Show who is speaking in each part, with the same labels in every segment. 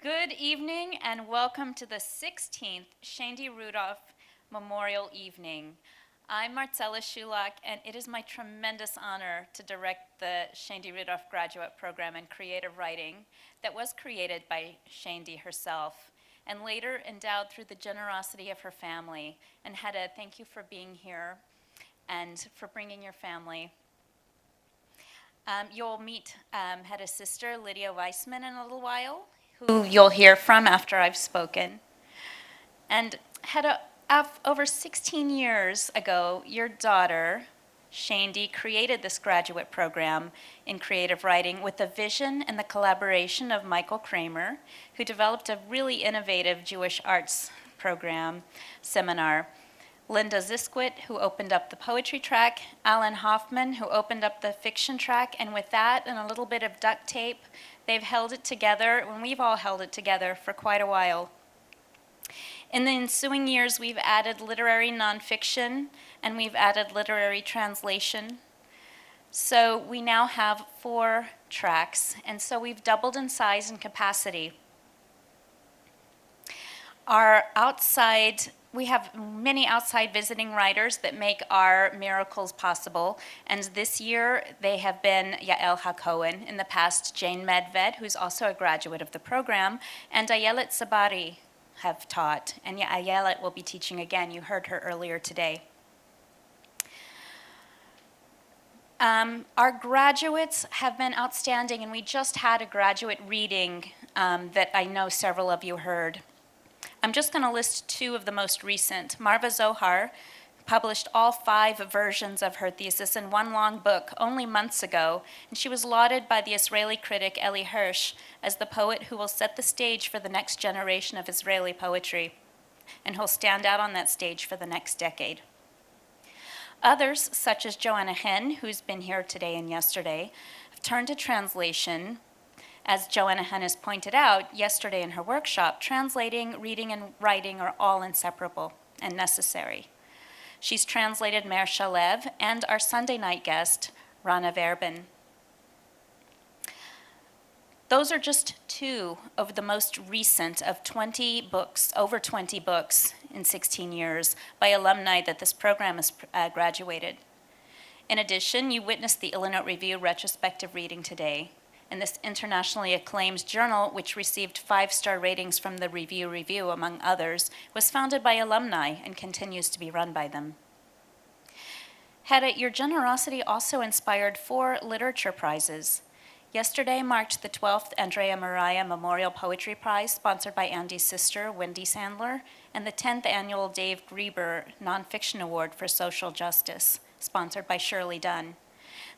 Speaker 1: Good evening and welcome to the 16th Shaindy Rudoff Memorial Evening. I'm Marcella Shulak, and it is my tremendous honor to direct the Shaindy Rudoff Graduate Program in Creative Writing that was created by Shaindy herself and later endowed through the generosity of her family. And Hedda, thank you for being here and for bringing your family. You'll meet Hedda's sister, Lydia Weissman, in a little while, who you'll hear from after I've spoken. And Hedda, over 16 years ago, your daughter, Shaindy, created this graduate program in creative writing with the vision and the collaboration of Michael Kramer, who developed a really innovative Jewish arts program seminar. Linda Ziskwit, who opened up the poetry track, Alan Hoffman, who opened up the fiction track, and with that and a little bit of duct tape, they've held it together, and we've all held it together for quite a while. In the ensuing years, we've added literary nonfiction, and we've added literary translation. So we now have 4 tracks, and so we've doubled in size and capacity. We have many outside visiting writers that make our miracles possible. And this year, they have been Yael HaKohen, in the past Jane Medved, who's also a graduate of the program, and Ayelet Sabari have taught. And Ayelet will be teaching again. You heard her earlier today. Our graduates have been outstanding, and we just had a graduate reading that I know several of you heard. I'm just going to list 2 of the most recent. Marva Zohar published all 5 versions of her thesis in one long book only months ago, and she was lauded by the Israeli critic Eli Hirsch as the poet who will set the stage for the next generation of Israeli poetry, and who'll stand out on that stage for the next decade. Others, such as Joanna Hen, who's been here today and yesterday, have turned to translation. As Joanna Hen has pointed out yesterday in her workshop, translating, reading, and writing are all inseparable and necessary. She's translated Mer Shalev and our Sunday night guest, Rana Verbin. Those are just 2 of the most recent of 20 books, over 20 books in 16 years by alumni that this program has graduated. In addition, you witnessed the Illinois Review retrospective reading today. And this internationally acclaimed journal, which received 5-star ratings from the Review, among others, was founded by alumni and continues to be run by them. Hedda, your generosity also inspired 4 literature prizes. Yesterday marked the 12th Andrea Mariah Memorial Poetry Prize, sponsored by Andy's sister, Wendy Sandler, and the 10th annual Dave Grieber Nonfiction Award for Social Justice, sponsored by Shirley Dunn.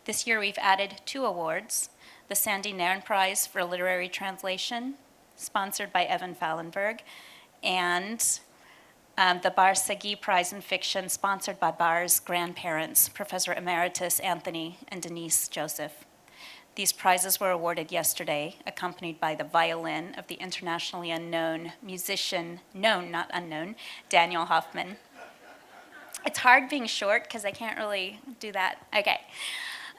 Speaker 1: This year we've added 2 awards. The Sandy Nairn Prize for Literary Translation, sponsored by Evan Fallenberg, and the Bar Sagi Prize in Fiction, sponsored by Bar's grandparents, Professor Emeritus Anthony and Denise Joseph. These prizes were awarded yesterday, accompanied by the violin of the internationally unknown musician, known, not unknown, Daniel Hoffman. It's hard being short because I can't really do that. Okay.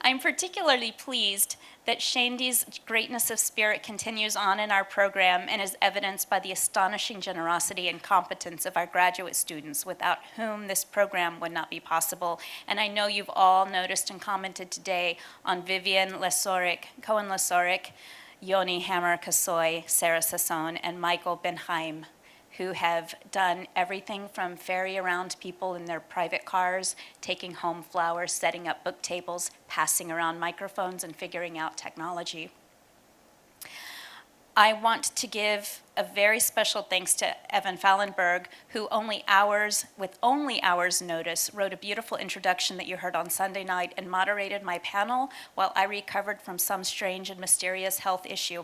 Speaker 1: I'm particularly pleased that Shaindy's greatness of spirit continues on in our program and is evidenced by the astonishing generosity and competence of our graduate students, without whom this program would not be possible. And I know you've all noticed and commented today on Vivian Lesorik, Cohen Lesorik, Yoni Hammer Kasoy, Sarah Sasson, and Michael Benheim, who have done everything from ferry around people in their private cars, taking home flowers, setting up book tables, passing around microphones, and figuring out technology. I want to give a very special thanks to Evan Fallenberg, who with only hours notice, wrote a beautiful introduction that you heard on Sunday night and moderated my panel while I recovered from some strange and mysterious health issue.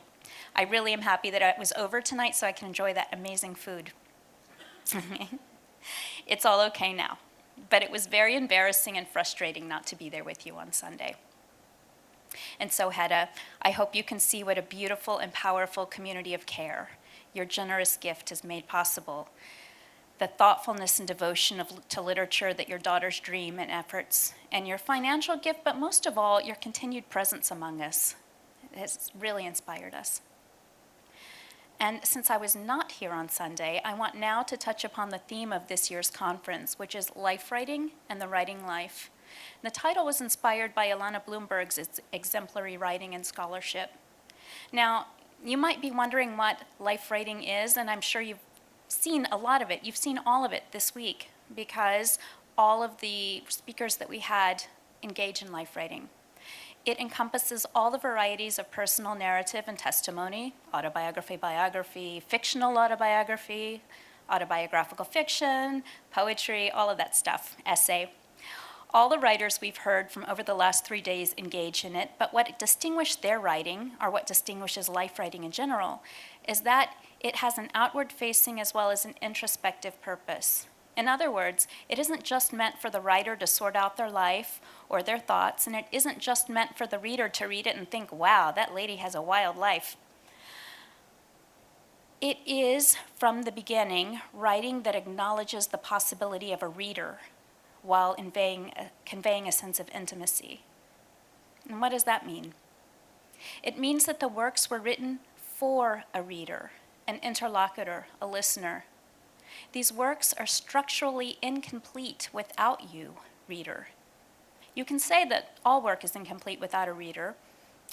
Speaker 1: I really am happy that it was over tonight so I can enjoy that amazing food. It's all okay now, but it was very embarrassing and frustrating not to be there with you on Sunday. And so, Hedda, I hope you can see what a beautiful and powerful community of care your generous gift has made possible. The thoughtfulness and devotion to literature that your daughter's dream and efforts, and your financial gift, but most of all, your continued presence among us, has really inspired us. And since I was not here on Sunday, I want now to touch upon the theme of this year's conference, which is Life Writing and the Writing Life. The title was inspired by Ilana Bloomberg's exemplary writing and scholarship. Now, you might be wondering what life writing is, and I'm sure you've seen a lot of it. You've seen all of it this week because all of the speakers that we had engage in life writing. It encompasses all the varieties of personal narrative and testimony, autobiography, biography, fictional autobiography, autobiographical fiction, poetry, all of that stuff, essay. All the writers we've heard from over the last 3 days engage in it, but what distinguished their writing, or what distinguishes life writing in general, is that it has an outward-facing as well as an introspective purpose. In other words, it isn't just meant for the writer to sort out their life or their thoughts, and it isn't just meant for the reader to read it and think, wow, that lady has a wild life. It is, from the beginning, writing that acknowledges the possibility of a reader while conveying a sense of intimacy. And what does that mean? It means that the works were written for a reader, an interlocutor, a listener. These works are structurally incomplete without you, reader. You can say that all work is incomplete without a reader,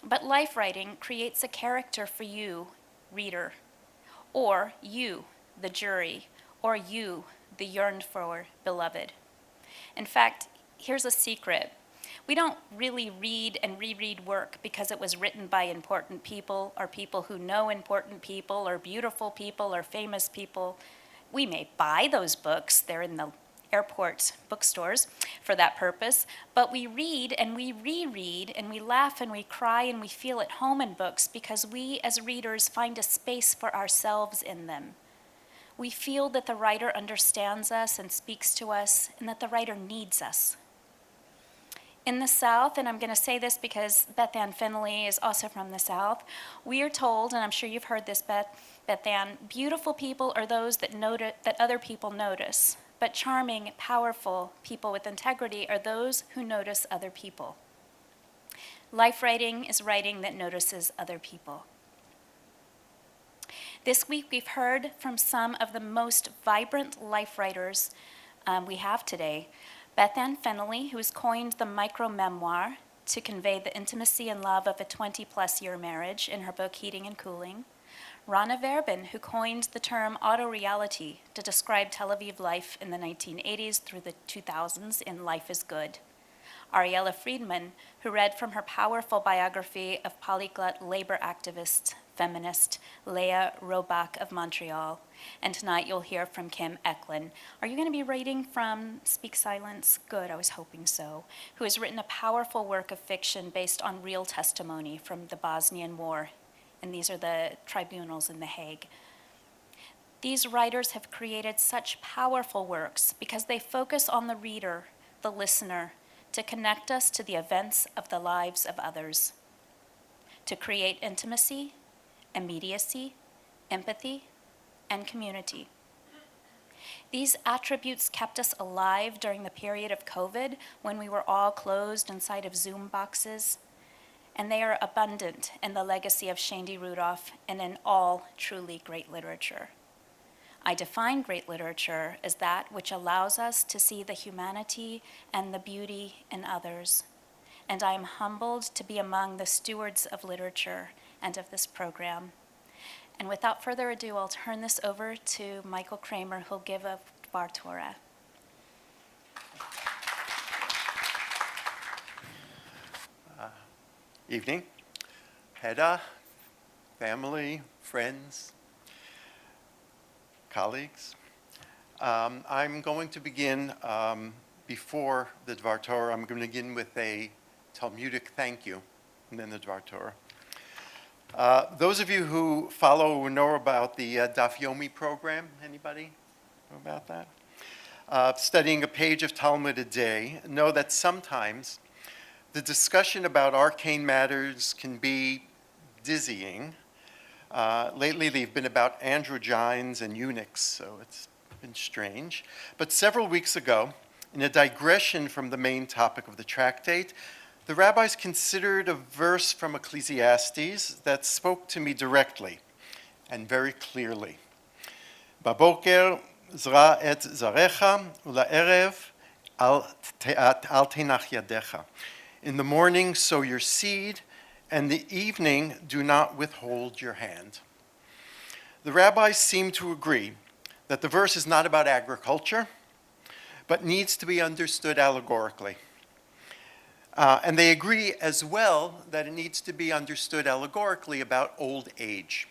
Speaker 1: but life writing creates a character for you, reader, or you, the jury, or you, the yearned-for beloved. In fact, here's a secret. We don't really read and reread work because it was written by important people or people who know important people or beautiful people or famous people. We may buy those books, they're in the airport bookstores for that purpose, but we read and we reread and we laugh and we cry and we feel at home in books because we as readers find a space for ourselves in them. We feel that the writer understands us and speaks to us and that the writer needs us. In the South, and I'm going to say this because Beth Ann Finley is also from the South, we are told, and I'm sure you've heard this, Beth Ann, beautiful people are those that other people notice, but charming, powerful people with integrity are those who notice other people. Life writing is writing that notices other people. This week we've heard from some of the most vibrant life writers we have today. Beth Ann Finley, who has coined the micro-memoir to convey the intimacy and love of a 20-plus year marriage in her book Heating and Cooling. Rana Verbin, who coined the term autoreality to describe Tel Aviv life in the 1980s through the 2000s in Life is Good. Ariella Friedman, who read from her powerful biography of polyglot labor activist, feminist Leah Robach of Montreal. And tonight you'll hear from Kim Eklund. Are you going to be reading from Speak Silence? Good, I was hoping so. Who has written a powerful work of fiction based on real testimony from the Bosnian War. And these are the tribunals in The Hague. These writers have created such powerful works because they focus on the reader, the listener, to connect us to the events of the lives of others, to create intimacy, immediacy, empathy, and community. These attributes kept us alive during the period of COVID when we were all closed inside of Zoom boxes, and they are abundant in the legacy of Shaindy Rudoff and in all truly great literature. I define great literature as that which allows us to see the humanity and the beauty in others. And I am humbled to be among the stewards of literature and of this program. And without further ado, I'll turn this over to Michael Kramer, who'll give a Dvar Torah.
Speaker 2: Evening. Heda, family, friends, colleagues. I'm going to begin before the Dvar Torah. I'm going to begin with a Talmudic thank you, and then the Dvar Torah. Those of you who follow or know about the Daf Yomi program, anybody know about that? Studying a page of Talmud a day, know that sometimes the discussion about arcane matters can be dizzying. Lately, they've been about androgynes and eunuchs, so it's been strange. But several weeks ago, in a digression from the main topic of the tractate, the rabbis considered a verse from Ecclesiastes that spoke to me directly and very clearly. Baboker zra et zarecha, ula'erev al tenach yadecha. In the morning sow your seed, and the evening do not withhold your hand. The rabbis seem to agree that the verse is not about agriculture, but needs to be understood allegorically. And they agree as well that it needs to be understood allegorically about old age.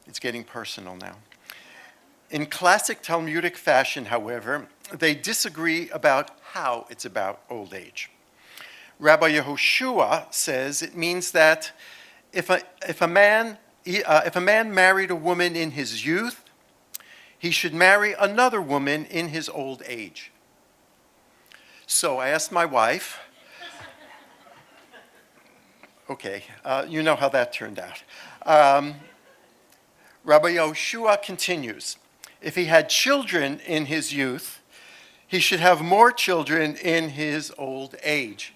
Speaker 2: It's getting personal now. In classic Talmudic fashion, however, they disagree about how it's about old age. Rabbi Yehoshua says it means that if a man married a woman in his youth, he should marry another woman in his old age. So I asked my wife, okay, you know how that turned out. Rabbi Yehoshua continues, if he had children in his youth, he should have more children in his old age.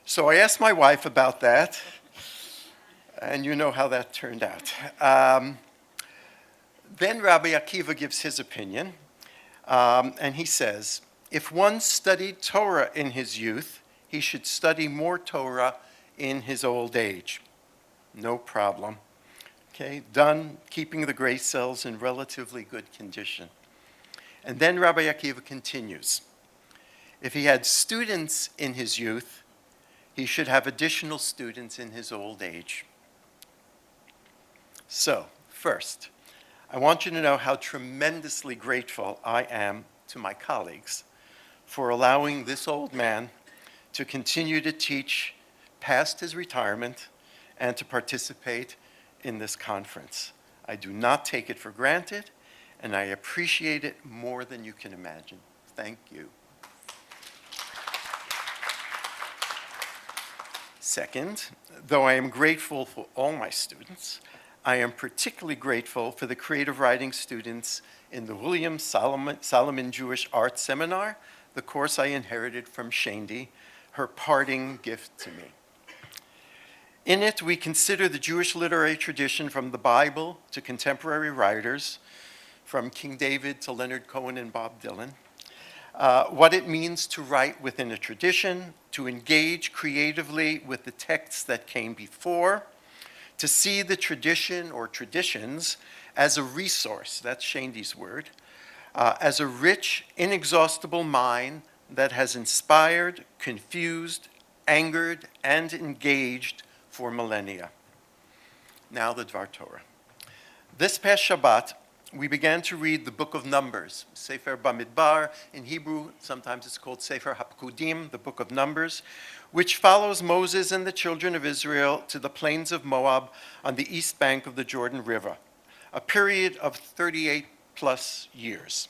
Speaker 2: So I asked my wife about that, and you know how that turned out. Then Rabbi Akiva gives his opinion, and he says, if one studied Torah in his youth, he should study more Torah in his old age. No problem. Okay, done keeping the gray cells in relatively good condition. And then Rabbi Akiva continues, if he had students in his youth, he should have additional students in his old age. So, first, I want you to know how tremendously grateful I am to my colleagues for allowing this old man to continue to teach past his retirement and to participate in this conference. I do not take it for granted, and I appreciate it more than you can imagine. Thank you. Second, though I am grateful for all my students, I am particularly grateful for the creative writing students in the William Solomon Jewish Art Seminar, the course I inherited from Shaindy, her parting gift to me. In it, we consider the Jewish literary tradition from the Bible to contemporary writers, from King David to Leonard Cohen and Bob Dylan, what it means to write within a tradition, to engage creatively with the texts that came before, to see the tradition or traditions as a resource, that's Shaindy's word, as a rich, inexhaustible mine that has inspired, confused, angered, and engaged for millennia. Now the Dvar Torah. This past Shabbat, we began to read the book of Numbers, Sefer Bamidbar. In Hebrew, sometimes it's called Sefer HaPkudim, the book of Numbers, which follows Moses and the children of Israel to the plains of Moab on the east bank of the Jordan River, a period of 38 plus years.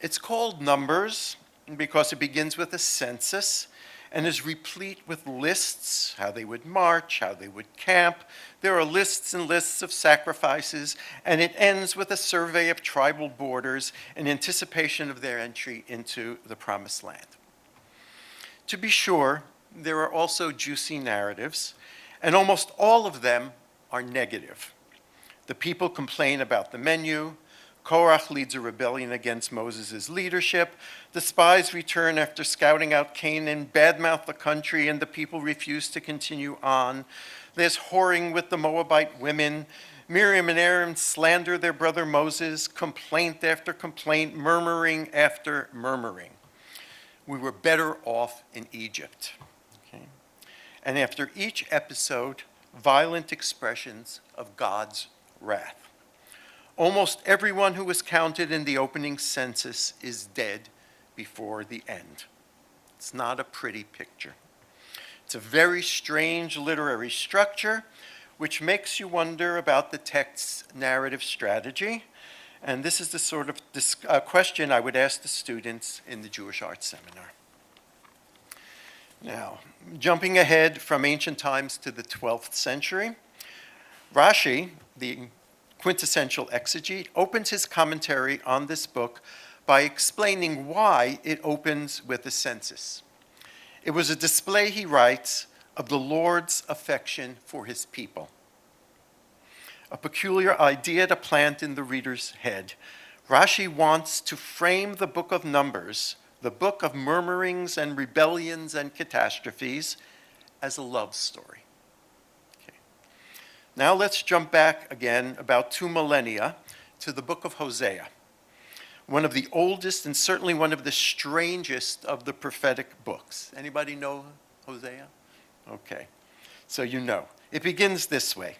Speaker 2: It's called Numbers because it begins with a census and is replete with lists, how they would march, how they would camp. There are lists and lists of sacrifices, and it ends with a survey of tribal borders in anticipation of their entry into the Promised Land. To be sure, there are also juicy narratives, and almost all of them are negative. The people complain about the menu. Korach leads a rebellion against Moses' leadership. The spies return after scouting out Canaan, badmouth the country, and the people refuse to continue on. There's whoring with the Moabite women. Miriam and Aaron slander their brother Moses, complaint after complaint, murmuring after murmuring. We were better off in Egypt. Okay? And after each episode, violent expressions of God's wrath. Almost everyone who was counted in the opening census is dead before the end. It's not a pretty picture. It's a very strange literary structure, which makes you wonder about the text's narrative strategy. And this is the sort of question I would ask the students in the Jewish Art Seminar. Now, jumping ahead from ancient times to the 12th century, Rashi, the quintessential exegete, opens his commentary on this book by explaining why it opens with a census. It was a display, he writes, of the Lord's affection for his people. a peculiar idea to plant in the reader's head. Rashi wants to frame the book of Numbers, the book of murmurings and rebellions and catastrophes, as a love story. Okay. Now let's jump back again about 2 millennia to the book of Hosea, one of the oldest and certainly one of the strangest of the prophetic books. Anybody know Hosea? Okay, so you know. It begins this way.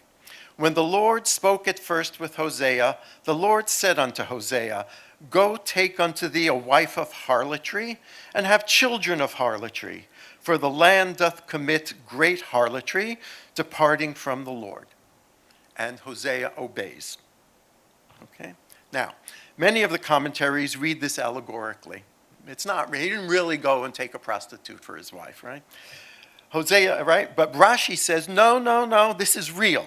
Speaker 2: When the Lord spoke at first with Hosea, the Lord said unto Hosea, Go take unto thee a wife of harlotry, and have children of harlotry, for the land doth commit great harlotry, departing from the Lord. And Hosea obeys. Okay? Now, many of the commentaries read this allegorically. It's not, he didn't really go and take a prostitute for his wife, right? Hosea, right? But Rashi says, no, this is real.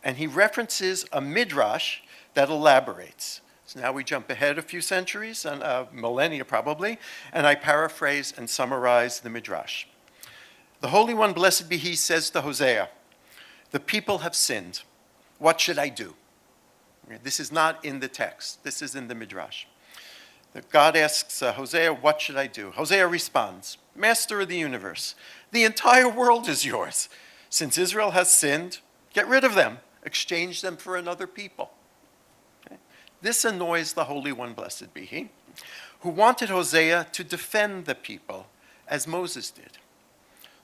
Speaker 2: And he references a midrash that elaborates. So now we jump ahead a few centuries, and millennia probably, and I paraphrase and summarize the midrash. The Holy One, blessed be he, says to Hosea, the people have sinned. What should I do? This is not in the text. This is in the midrash. God asks Hosea, what should I do? Hosea responds, Master of the universe, the entire world is yours. Since Israel has sinned, get rid of them. Exchange them for another people. Okay? This annoys the Holy One, blessed be he, who wanted Hosea to defend the people as Moses did.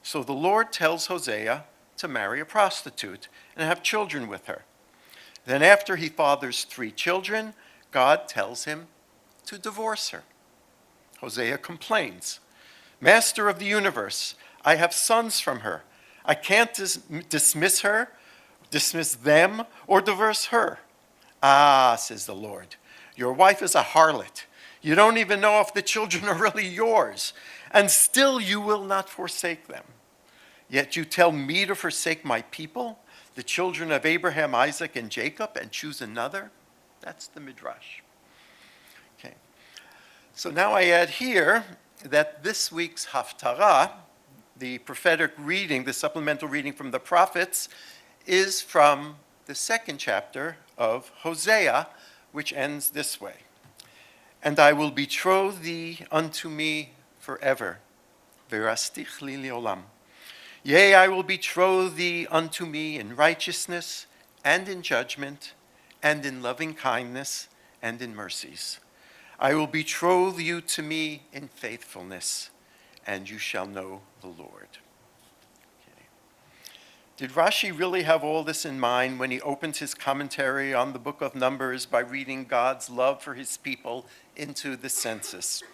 Speaker 2: So the Lord tells Hosea to marry a prostitute and have children with her. Then after he fathers 3 children, God tells him to divorce her. Hosea complains, Master of the universe, I have sons from her. I can't dismiss them, or divorce her. Ah, says the Lord, your wife is a harlot. You don't even know if the children are really yours, and still you will not forsake them. Yet you tell me to forsake my people, the children of Abraham, Isaac, and Jacob, and choose another? That's the midrash. Okay. So now I add here that this week's Haftarah, the prophetic reading, the supplemental reading from the prophets, is from the 2nd chapter of Hosea, which ends this way. And I will betroth thee unto me forever. Verastich li leolam. Yea, I will betroth thee unto me in righteousness and in judgment and in loving kindness and in mercies. I will betroth you to me in faithfulness, and you shall know the Lord. Okay. Did Rashi really have all this in mind when he opens his commentary on the book of Numbers by reading God's love for his people into the census?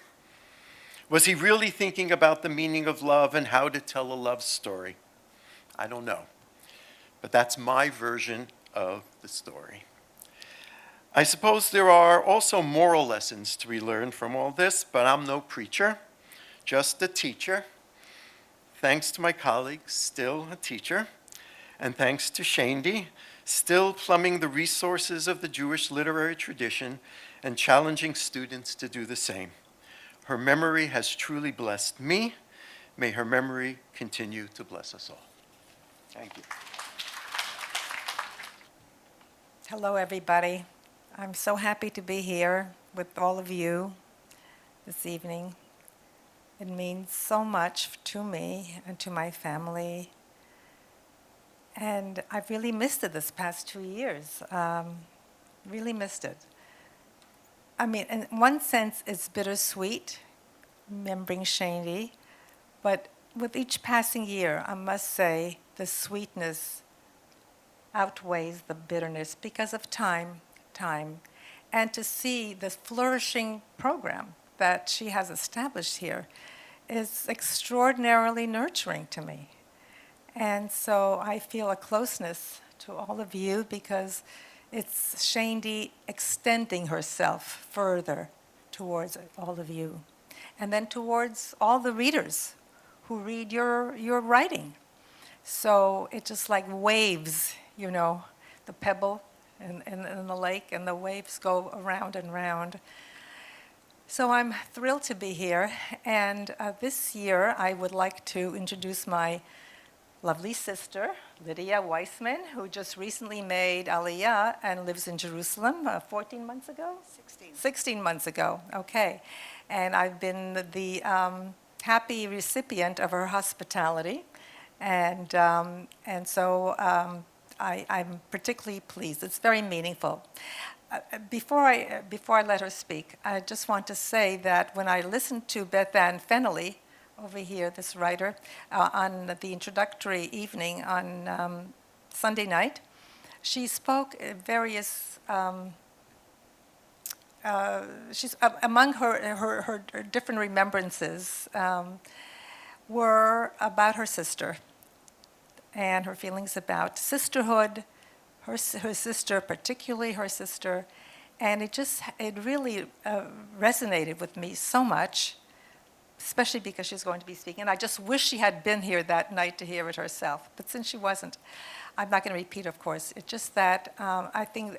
Speaker 2: Was he really thinking about the meaning of love and how to tell a love story? I don't know. But that's my version of the story. I suppose there are also moral lessons to be learned from all this, but I'm no preacher, just a teacher. Thanks to my colleagues, still a teacher. And thanks to Shaindy, still plumbing the resources of the Jewish literary tradition and challenging students to do the same. Her memory has truly blessed me. May her memory continue to bless us all. Thank you.
Speaker 3: Hello, everybody. I'm so happy to be here with all of you this evening. It means so much to me and to my family. And I've really missed it this past 2 years. Really missed it. I mean, in one sense, it's bittersweet, remembering Shaindy, but with each passing year, I must say, the sweetness outweighs the bitterness because of time, and to see the flourishing program that she has established here is extraordinarily nurturing to me. And so I feel a closeness to all of you because it's Shaindy extending herself further towards all of you, and then towards all the readers who read your writing. So it just like waves, you know, the pebble in the lake, and the waves go around and round. So I'm thrilled to be here, and this year I would like to introduce my lovely sister, Lydia Weissman, who just recently made Aliyah and lives in Jerusalem 14 months ago?
Speaker 4: 16.
Speaker 3: 16 months ago, okay. And I've been the happy recipient of her hospitality. And so I'm particularly pleased. It's very meaningful. Before I let her speak, I just want to say that when I listened to Beth Ann Fennelly, over here, this writer, on the introductory evening on Sunday night, she spoke at various. She's among her different remembrances were about her sister and her feelings about sisterhood, her sister, particularly her sister, and it really resonated with me so much, especially because she's going to be speaking. And I just wish she had been here that night to hear it herself. But since she wasn't, I'm not going to repeat, of course. It's just that I think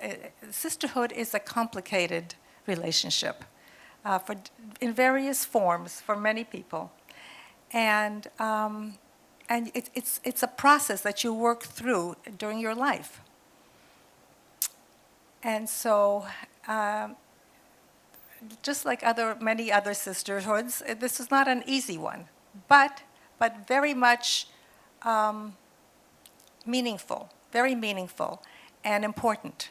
Speaker 3: sisterhood is a complicated relationship in various forms for many people. And it's a process that you work through during your life. And so, just like many other sisterhoods, this is not an easy one, but very much meaningful, very meaningful, and important.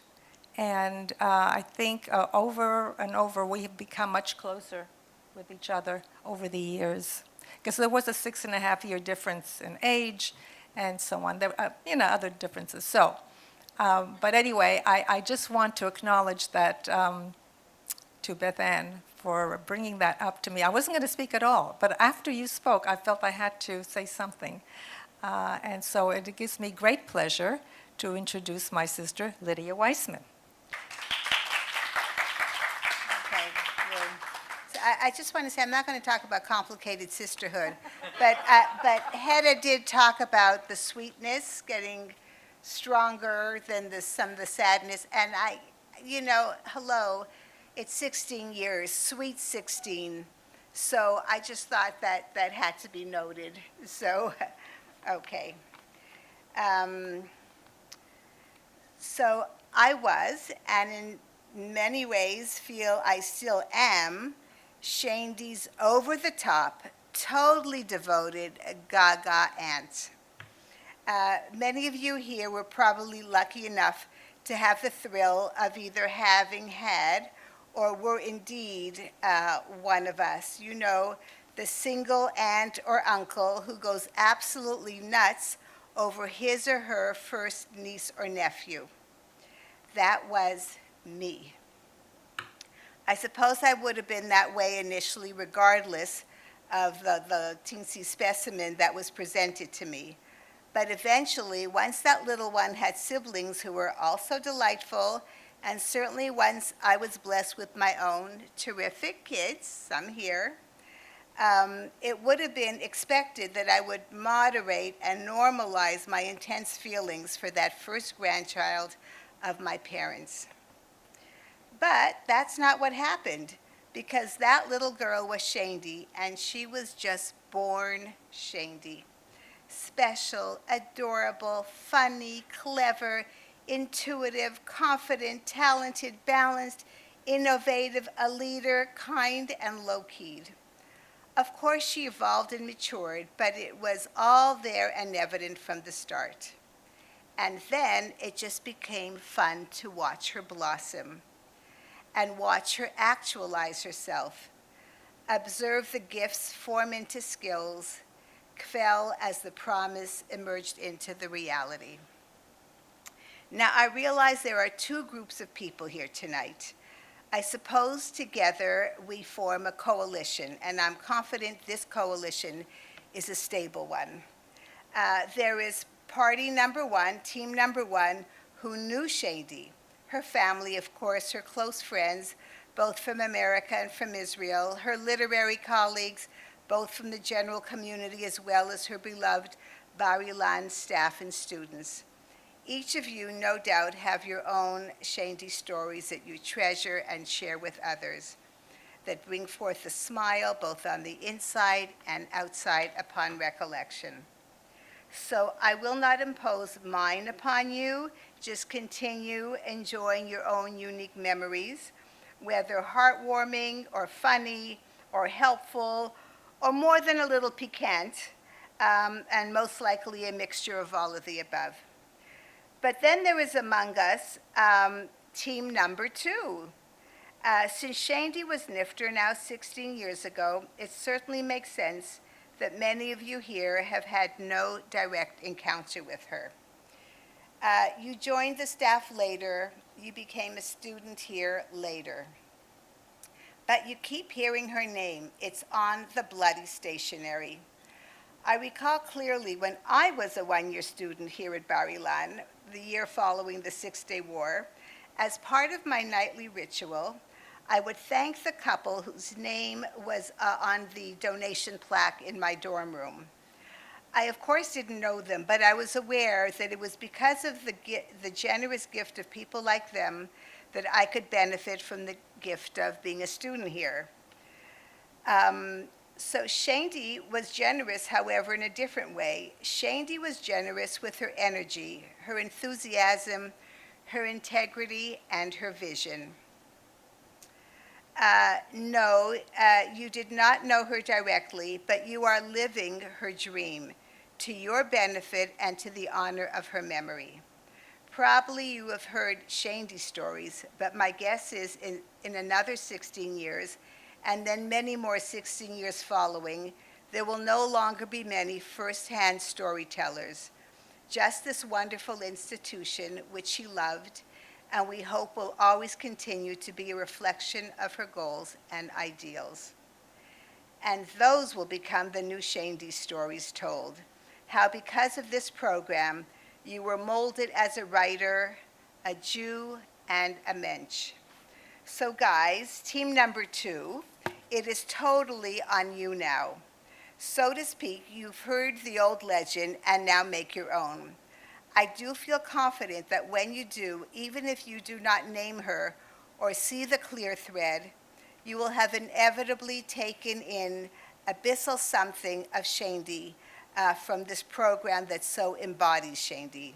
Speaker 3: And I think over and over we have become much closer with each other over the years, because there was a 6.5-year difference in age, and so on. There, other differences. So, but anyway, I just want to acknowledge that to Beth Ann for bringing that up to me. I wasn't going to speak at all, but after you spoke, I felt I had to say something. And so it gives me great pleasure to introduce my sister, Lydia Weissman.
Speaker 4: Okay, good. So I just want to say, I'm not going to talk about complicated sisterhood, but Hedda did talk about the sweetness getting stronger than some of the sadness. And hello, it's 16 years, sweet 16. So I just thought that had to be noted. So, okay. So I was, and in many ways feel I still am, Shaindy's over-the-top, totally devoted Gaga aunt. Many of you here were probably lucky enough to have the thrill of either having had or were indeed one of us. You know, the single aunt or uncle who goes absolutely nuts over his or her first niece or nephew. That was me. I suppose I would have been that way initially, regardless of the teensy specimen that was presented to me. But eventually, once that little one had siblings who were also delightful, and certainly once I was blessed with my own terrific kids, some here, it would have been expected that I would moderate and normalize my intense feelings for that first grandchild of my parents. But that's not what happened, because that little girl was Shaindy, and she was just born Shaindy. Special, adorable, funny, clever, intuitive, confident, talented, balanced, innovative, a leader, kind, and low-keyed. Of course, she evolved and matured, but it was all there and evident from the start. And then it just became fun to watch her blossom and watch her actualize herself, observe the gifts form into skills, quell as the promise emerged into the reality. Now, I realize there are two groups of people here tonight. I suppose together we form a coalition, and I'm confident this coalition is a stable one. There is party number one, team number one, who knew Shaindy, her family, of course, her close friends, both from America and from Israel, her literary colleagues, both from the general community, as well as her beloved Bar Ilan staff and students. Each of you, no doubt, have your own Shaindy stories that you treasure and share with others, that bring forth a smile both on the inside and outside upon recollection. So I will not impose mine upon you. Just continue enjoying your own unique memories, whether heartwarming or funny or helpful or more than a little piquant, and most likely a mixture of all of the above. But then there is among us team number two. Since Shaindy was NIFTer now 16 years ago, it certainly makes sense that many of you here have had no direct encounter with her. You joined the staff later, you became a student here later. But you keep hearing her name. It's on the bloody stationery. I recall clearly when I was a one-year student here at Barilan, the year following the Six-Day War, as part of my nightly ritual, I would thank the couple whose name was on the donation plaque in my dorm room. I, of course, didn't know them, but I was aware that it was because of the generous gift of people like them that I could benefit from the gift of being a student here. So Shaindy was generous, however, in a different way. Shaindy was generous with her energy, her enthusiasm, her integrity, and her vision. No, you did not know her directly, but you are living her dream to your benefit and to the honor of her memory. Probably you have heard Shaindy stories, but my guess is in another 16 years, and then many more 16 years following, there will no longer be many first-hand storytellers. Just this wonderful institution, which she loved, and we hope will always continue to be a reflection of her goals and ideals. And those will become the new Shaindy stories told. How because of this program, you were molded as a writer, a Jew, and a mensch. So guys, team number two, it is totally on you now. So to speak, you've heard the old legend and now make your own. I do feel confident that when you do, even if you do not name her or see the clear thread, you will have inevitably taken in abyssal something of Shaindy from this program that so embodies Shaindy.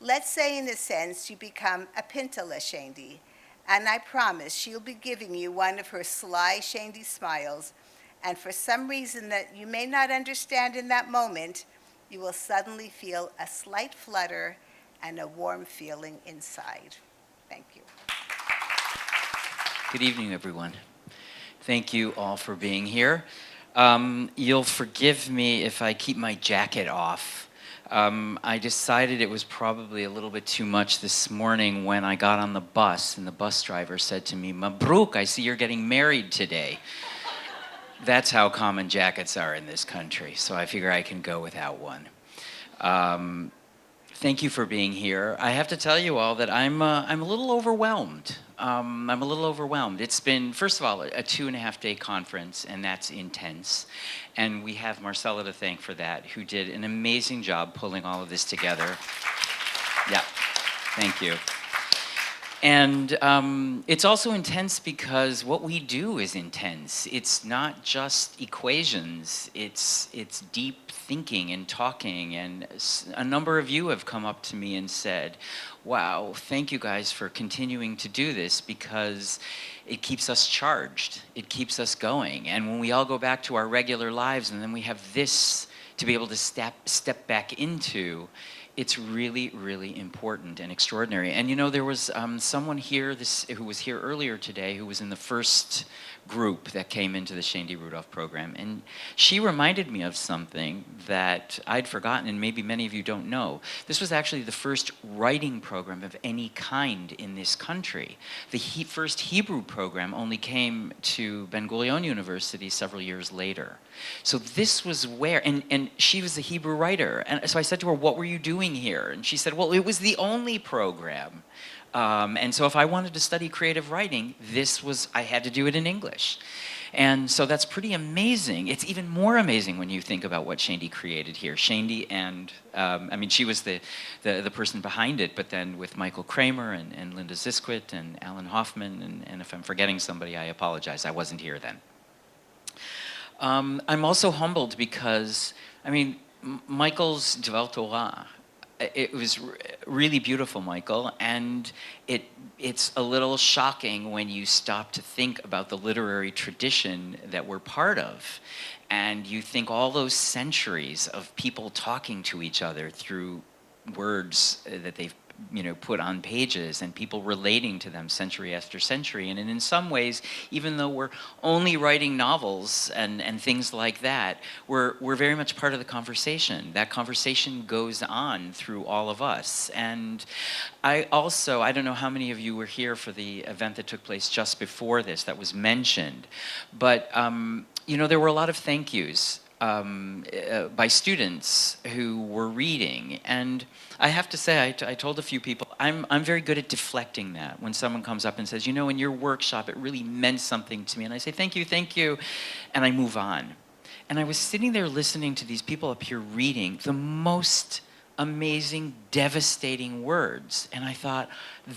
Speaker 4: Let's say, in a sense, you become a Pintala Shaindy, and I promise she'll be giving you one of her sly Shaindy smiles, and for some reason that you may not understand in that moment, you will suddenly feel a slight flutter and a warm feeling inside. Thank you.
Speaker 5: Good evening, everyone. Thank you all for being here. You'll forgive me if I keep my jacket off. I decided it was probably a little bit too much this morning when I got on the bus and the bus driver said to me, "Mabruk, I see you're getting married today." That's how common jackets are in this country, so I figure I can go without one. Thank you for being here. I have to tell you all that I'm a little overwhelmed. I'm a little overwhelmed. It's been, first of all, a 2.5-day conference, and that's intense. And we have Marcella to thank for that, who did an amazing job pulling all of this together. Yeah, thank you. And it's also intense because what we do is intense. It's not just equations. It's deep thinking and talking. And a number of you have come up to me and said, "Wow, thank you guys for continuing to do this because it keeps us charged. It keeps us going. And when we all go back to our regular lives and then we have this to be able to step back into, it's really, really important and extraordinary." And you know, there was someone here who was here earlier today who was in the first group that came into the Shaindy Rudoff program. And she reminded me of something that I'd forgotten, and maybe many of you don't know. This was actually the first writing program of any kind in this country. The first Hebrew program only came to Ben Gurion University several years later. So this was where, and she was a Hebrew writer. And so I said to her, "What were you doing here?" And she said, "Well, it was the only program. And so if I wanted to study creative writing, I had to do it in English." And so that's pretty amazing. It's even more amazing when you think about what Shaindy created here. Shaindy and, I mean, she was the person behind it, but then with Michael Kramer and Linda Zisquit and Alan Hoffman, and if I'm forgetting somebody, I apologize. I wasn't here then. I'm also humbled because, I mean, Michael's Deval Torah. It was really beautiful, Michael, and it's a little shocking when you stop to think about the literary tradition that we're part of, and you think all those centuries of people talking to each other through words that they've put on pages, and people relating to them century after century. And in some ways, even though we're only writing novels and things like that, we're very much part of the conversation. That conversation goes on through all of us. And I don't know how many of you were here for the event that took place just before this that was mentioned, but there were a lot of thank yous by students who were reading. And I have to say, I told a few people, I'm very good at deflecting that. When someone comes up and says, in your workshop, it really meant something to me. And I say, thank you, and I move on. And I was sitting there listening to these people up here reading the most amazing, devastating words. And I thought,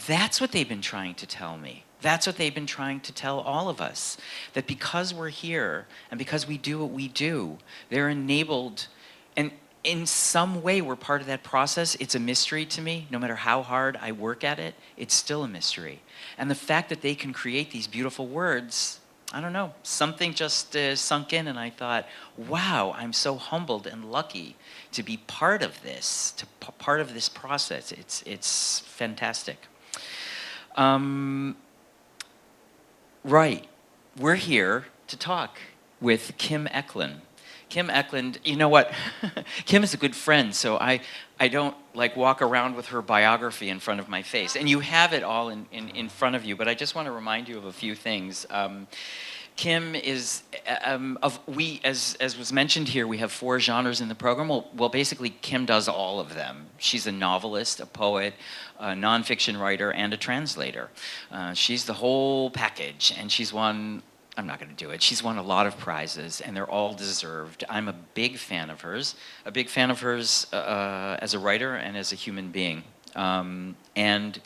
Speaker 5: that's what they've been trying to tell me. That's what they've been trying to tell all of us, that because we're here and because we do what we do, they're enabled, and in some way we're part of that process. It's a mystery to me. No matter how hard I work at it, it's still a mystery. And the fact that they can create these beautiful words, I don't know, something just sunk in, and I thought, wow, I'm so humbled and lucky to be part of this, part of this process. It's fantastic. Right. We're here to talk with Kim Eklund. Kim Eklund, you know what? Kim is a good friend, so I don't walk around with her biography in front of my face. And you have it all in front of you, but I just want to remind you of a few things. Kim is, as was mentioned here, we have 4 genres in the program. Well, basically, Kim does all of them. She's a novelist, a poet, a nonfiction writer, and a translator. She's the whole package, and she's won, I'm not going to do it, she's won a lot of prizes, and they're all deserved. I'm a big fan of hers, as a writer and as a human being. And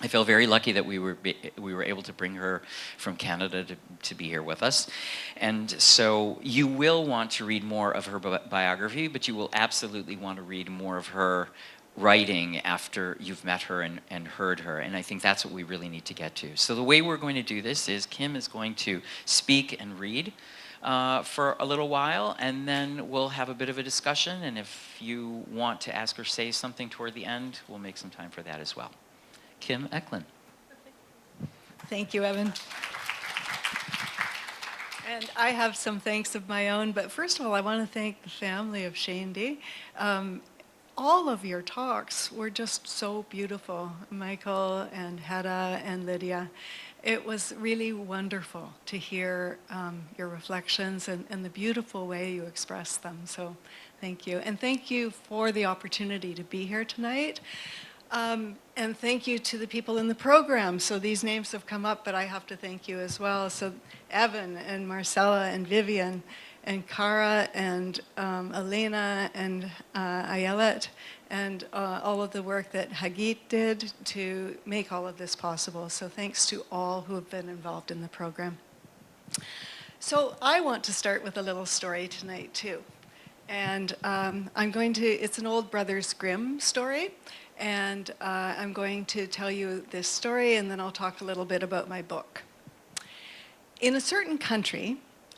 Speaker 5: I feel very lucky that we were able to bring her from Canada to be here with us. And so you will want to read more of her biography, but you will absolutely want to read more of her writing after you've met her and heard her. And I think that's what we really need to get to. So the way we're going to do this is Kim is going to speak and read for a little while, and then we'll have a bit of a discussion. And if you want to ask her say something toward the end, we'll make some time for that as well. Kim Eklund.
Speaker 6: Thank you, Evan. And I have some thanks of my own, but first of all, I want to thank the family of Shaindy. All of your talks were just so beautiful, Michael and Hedda and Lydia. It was really wonderful to hear your reflections and the beautiful way you expressed them, so thank you. And thank you for the opportunity to be here tonight. And thank you to the people in the program. So these names have come up, but I have to thank you as well. So Evan and Marcella and Vivian and Cara and Elena and Ayelet and all of the work that Hagit did to make all of this possible. So thanks to all who have been involved in the program. So I want to start with a little story tonight too. And it's an old Brothers Grimm story. And I'm going to tell you this story, and then I'll talk a little bit about my book. In a certain country,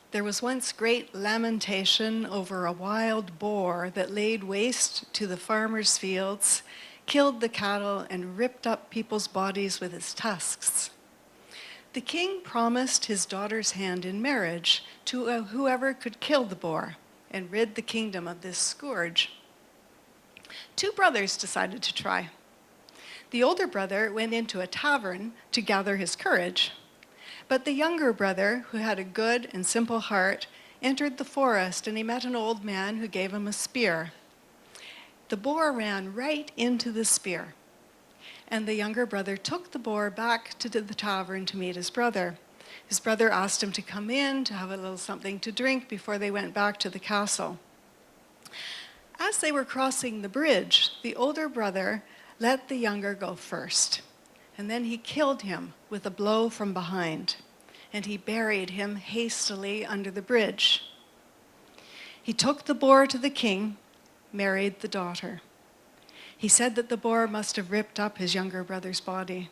Speaker 6: there was once great lamentation over a wild boar that laid waste to the farmers' fields, killed the cattle, and ripped up people's bodies with its tusks. The king promised his daughter's hand in marriage to whoever could kill the boar and rid the kingdom of this scourge. 2 brothers decided to try. The older brother went into a tavern to gather his courage, but the younger brother, who had a good and simple heart, entered the forest, and he met an old man who gave him a spear. The boar ran right into the spear, and the younger brother took the boar back to the tavern to meet his brother. His brother asked him to come in to have a little something to drink before they went back to the castle. As they were crossing the bridge, the older brother let the younger go first, and then he killed him with a blow from behind, and he buried him hastily under the bridge. He took the boar to the king, married the daughter. He said that the boar must have ripped up his younger brother's body.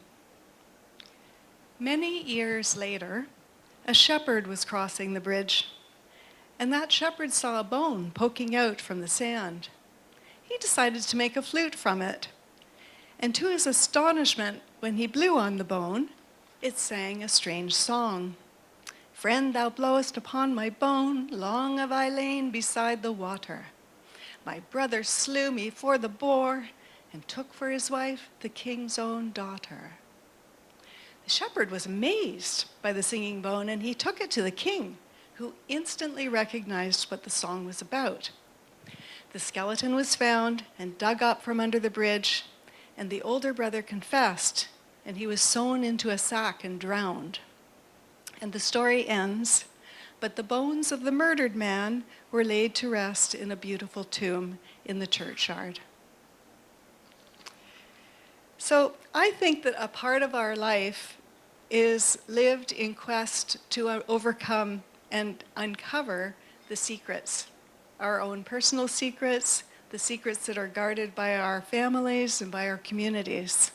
Speaker 6: Many years later, a shepherd was crossing the bridge, and that shepherd saw a bone poking out from the sand. He decided to make a flute from it, and to his astonishment, when he blew on the bone, it sang a strange song. Friend, thou blowest upon my bone, long have I lain beside the water. My brother slew me for the boar, and took for his wife the king's own daughter. The shepherd was amazed by the singing bone, and he took it to the king, who instantly recognized what the song was about. The skeleton was found and dug up from under the bridge, and the older brother confessed, and he was sewn into a sack and drowned. And the story ends, but the bones of the murdered man were laid to rest in a beautiful tomb in the churchyard. So I think that a part of our life is lived in quest to overcome and uncover the secrets, our own personal secrets, the secrets that are guarded by our families and by our communities.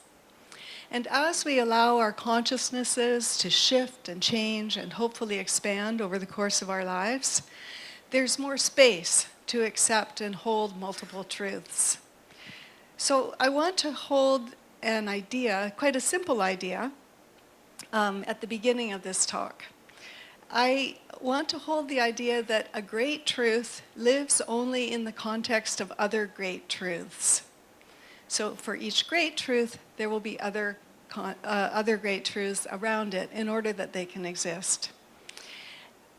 Speaker 6: And as we allow our consciousnesses to shift and change and hopefully expand over the course of our lives, there's more space to accept and hold multiple truths. So I want to hold an idea, quite a simple idea, at the beginning of this talk. I want to hold the idea that a great truth lives only in the context of other great truths. So for each great truth, there will be other great truths around it in order that they can exist.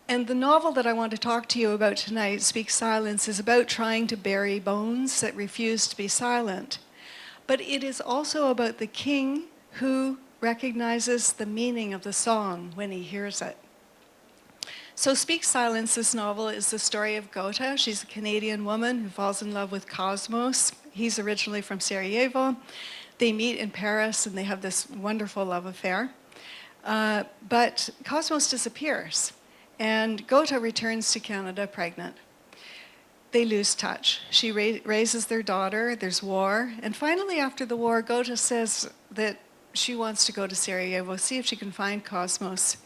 Speaker 6: And the novel that I want to talk to you about tonight, Speak Silence, is about trying to bury bones that refuse to be silent. But it is also about the king who recognizes the meaning of the song when he hears it. So Speak Silence, this novel, is the story of Gota. She's a Canadian woman who falls in love with Cosmos. He's originally from Sarajevo. They meet in Paris and they have this wonderful love affair. But Cosmos disappears and Gota returns to Canada pregnant. They lose touch. She raises their daughter, there's war, and finally after the war, Gota says that she wants to go to Sarajevo, see if she can find Cosmos.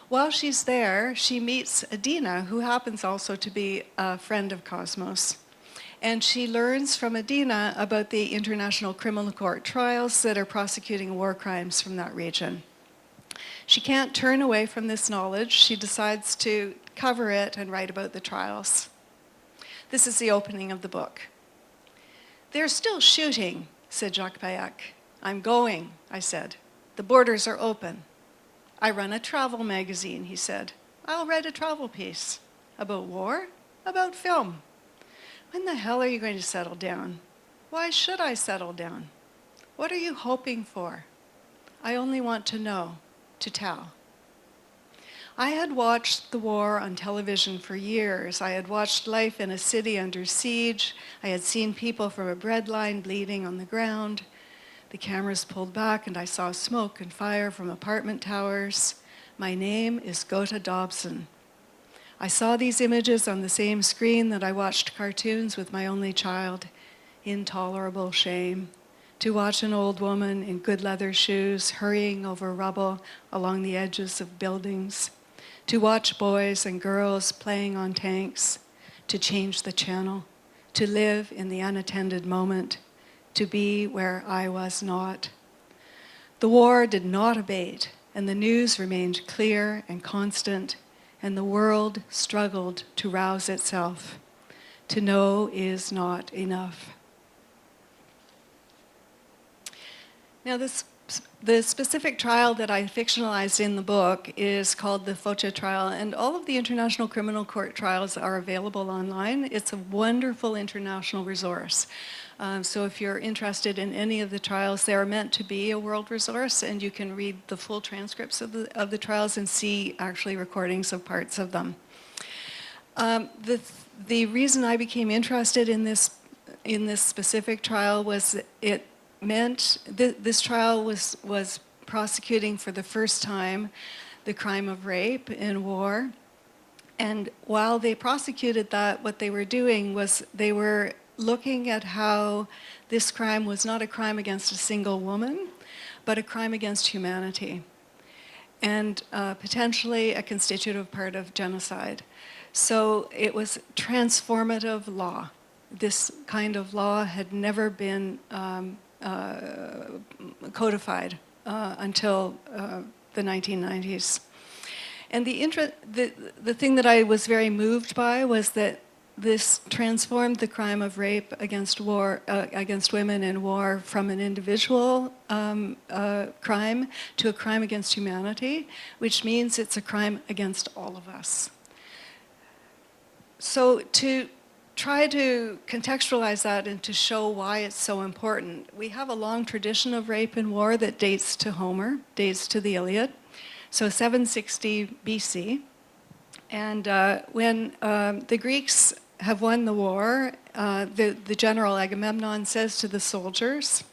Speaker 6: While she's there, she meets Adina, who happens also to be a friend of Cosmos. And she learns from Adina about the International Criminal Court trials that are prosecuting war crimes from that region. She can't turn away from this knowledge. She decides to cover it and write about the trials. This is the opening of the book. "They're still shooting," said Jacques Payak. "I'm going," I said. "The borders are open." "I run a travel magazine," he said. "I'll write a travel piece." "About war?" "About film." "When the hell are you going to settle down?" "Why should I settle down?" "What are you hoping for?" "I only want to know, to tell." I had watched the war on television for years. I had watched life in a city under siege. I had seen people from a bread line bleeding on the ground. The cameras pulled back and I saw smoke and fire from apartment towers. My name is Gota Dobson. I saw these images on the same screen that I watched cartoons with my only child. Intolerable shame. To watch an old woman in good leather shoes hurrying over rubble along the edges of buildings. To watch boys and girls playing on tanks. To change the channel. To live in the unattended moment. To be where I was not. The war did not abate, and the news remained clear and constant, and the world struggled to rouse itself. To know is not enough. Now, the specific trial that I fictionalized in the book is called the Focha trial, and all of the International Criminal Court trials are available online. It's a wonderful international resource. So if you're interested in any of the trials, they are meant to be a world resource, and you can read the full transcripts of the trials and see actually recordings of parts of them. The reason I became interested in this specific trial was it meant this trial was prosecuting for the first time the crime of rape in war. And while they prosecuted that, what they were doing was they were looking at how this crime was not a crime against a single woman, but a crime against humanity, and potentially a constitutive part of genocide. So it was transformative law. This kind of law had never been codified until the 1990s. And the thing that I was very moved by was that this transformed the crime of rape against women in war from an individual crime to a crime against humanity, which means it's a crime against all of us. So to try to contextualize that and to show why it's so important, we have a long tradition of rape in war that dates to Homer, dates to the Iliad, so 760 BC. And when the Greeks have won the war, the general Agamemnon says to the soldiers,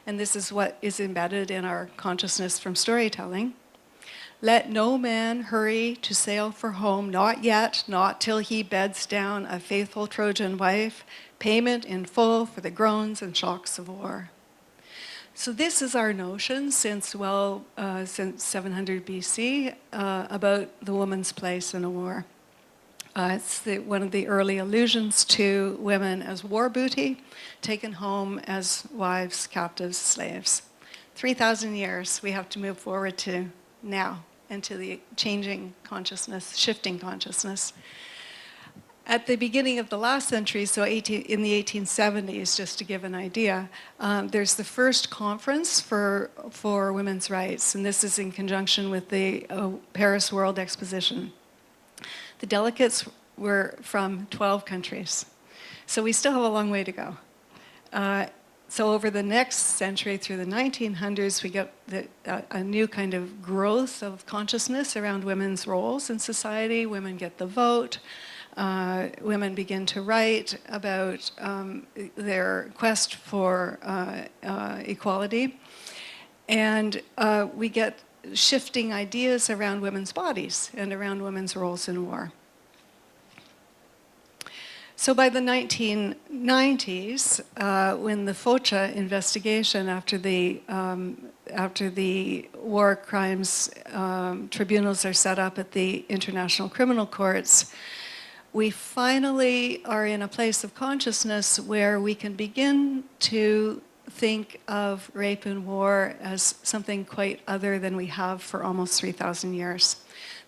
Speaker 6: and this is what is embedded in our consciousness from storytelling, "Let no man hurry to sail for home, not yet, not till he beds down a faithful Trojan wife, payment in full for the groans and shocks of war." So this is our notion since 700 BC about the woman's place in a war. It's one of the early allusions to women as war booty, taken home as wives, captives, slaves. 3,000 years we have to move forward to now, and to the changing consciousness, shifting consciousness. At the beginning of the last century, so in the 1870s, just to give an idea, there's the first conference for women's rights, and this is in conjunction with the Paris World Exposition. The delegates were from 12 countries. So we still have a long way to go. So over the next century, through the 1900s, we get a new kind of growth of consciousness around women's roles in society. Women get the vote. Women begin to write about their quest for equality. And we get shifting ideas around women's bodies and around women's roles in war. So by the 1990s, when the FOCHA investigation after the war crimes tribunals are set up at the international criminal courts, we finally are in a place of consciousness where we can begin to think of rape and war as something quite other than we have for almost 3,000 years.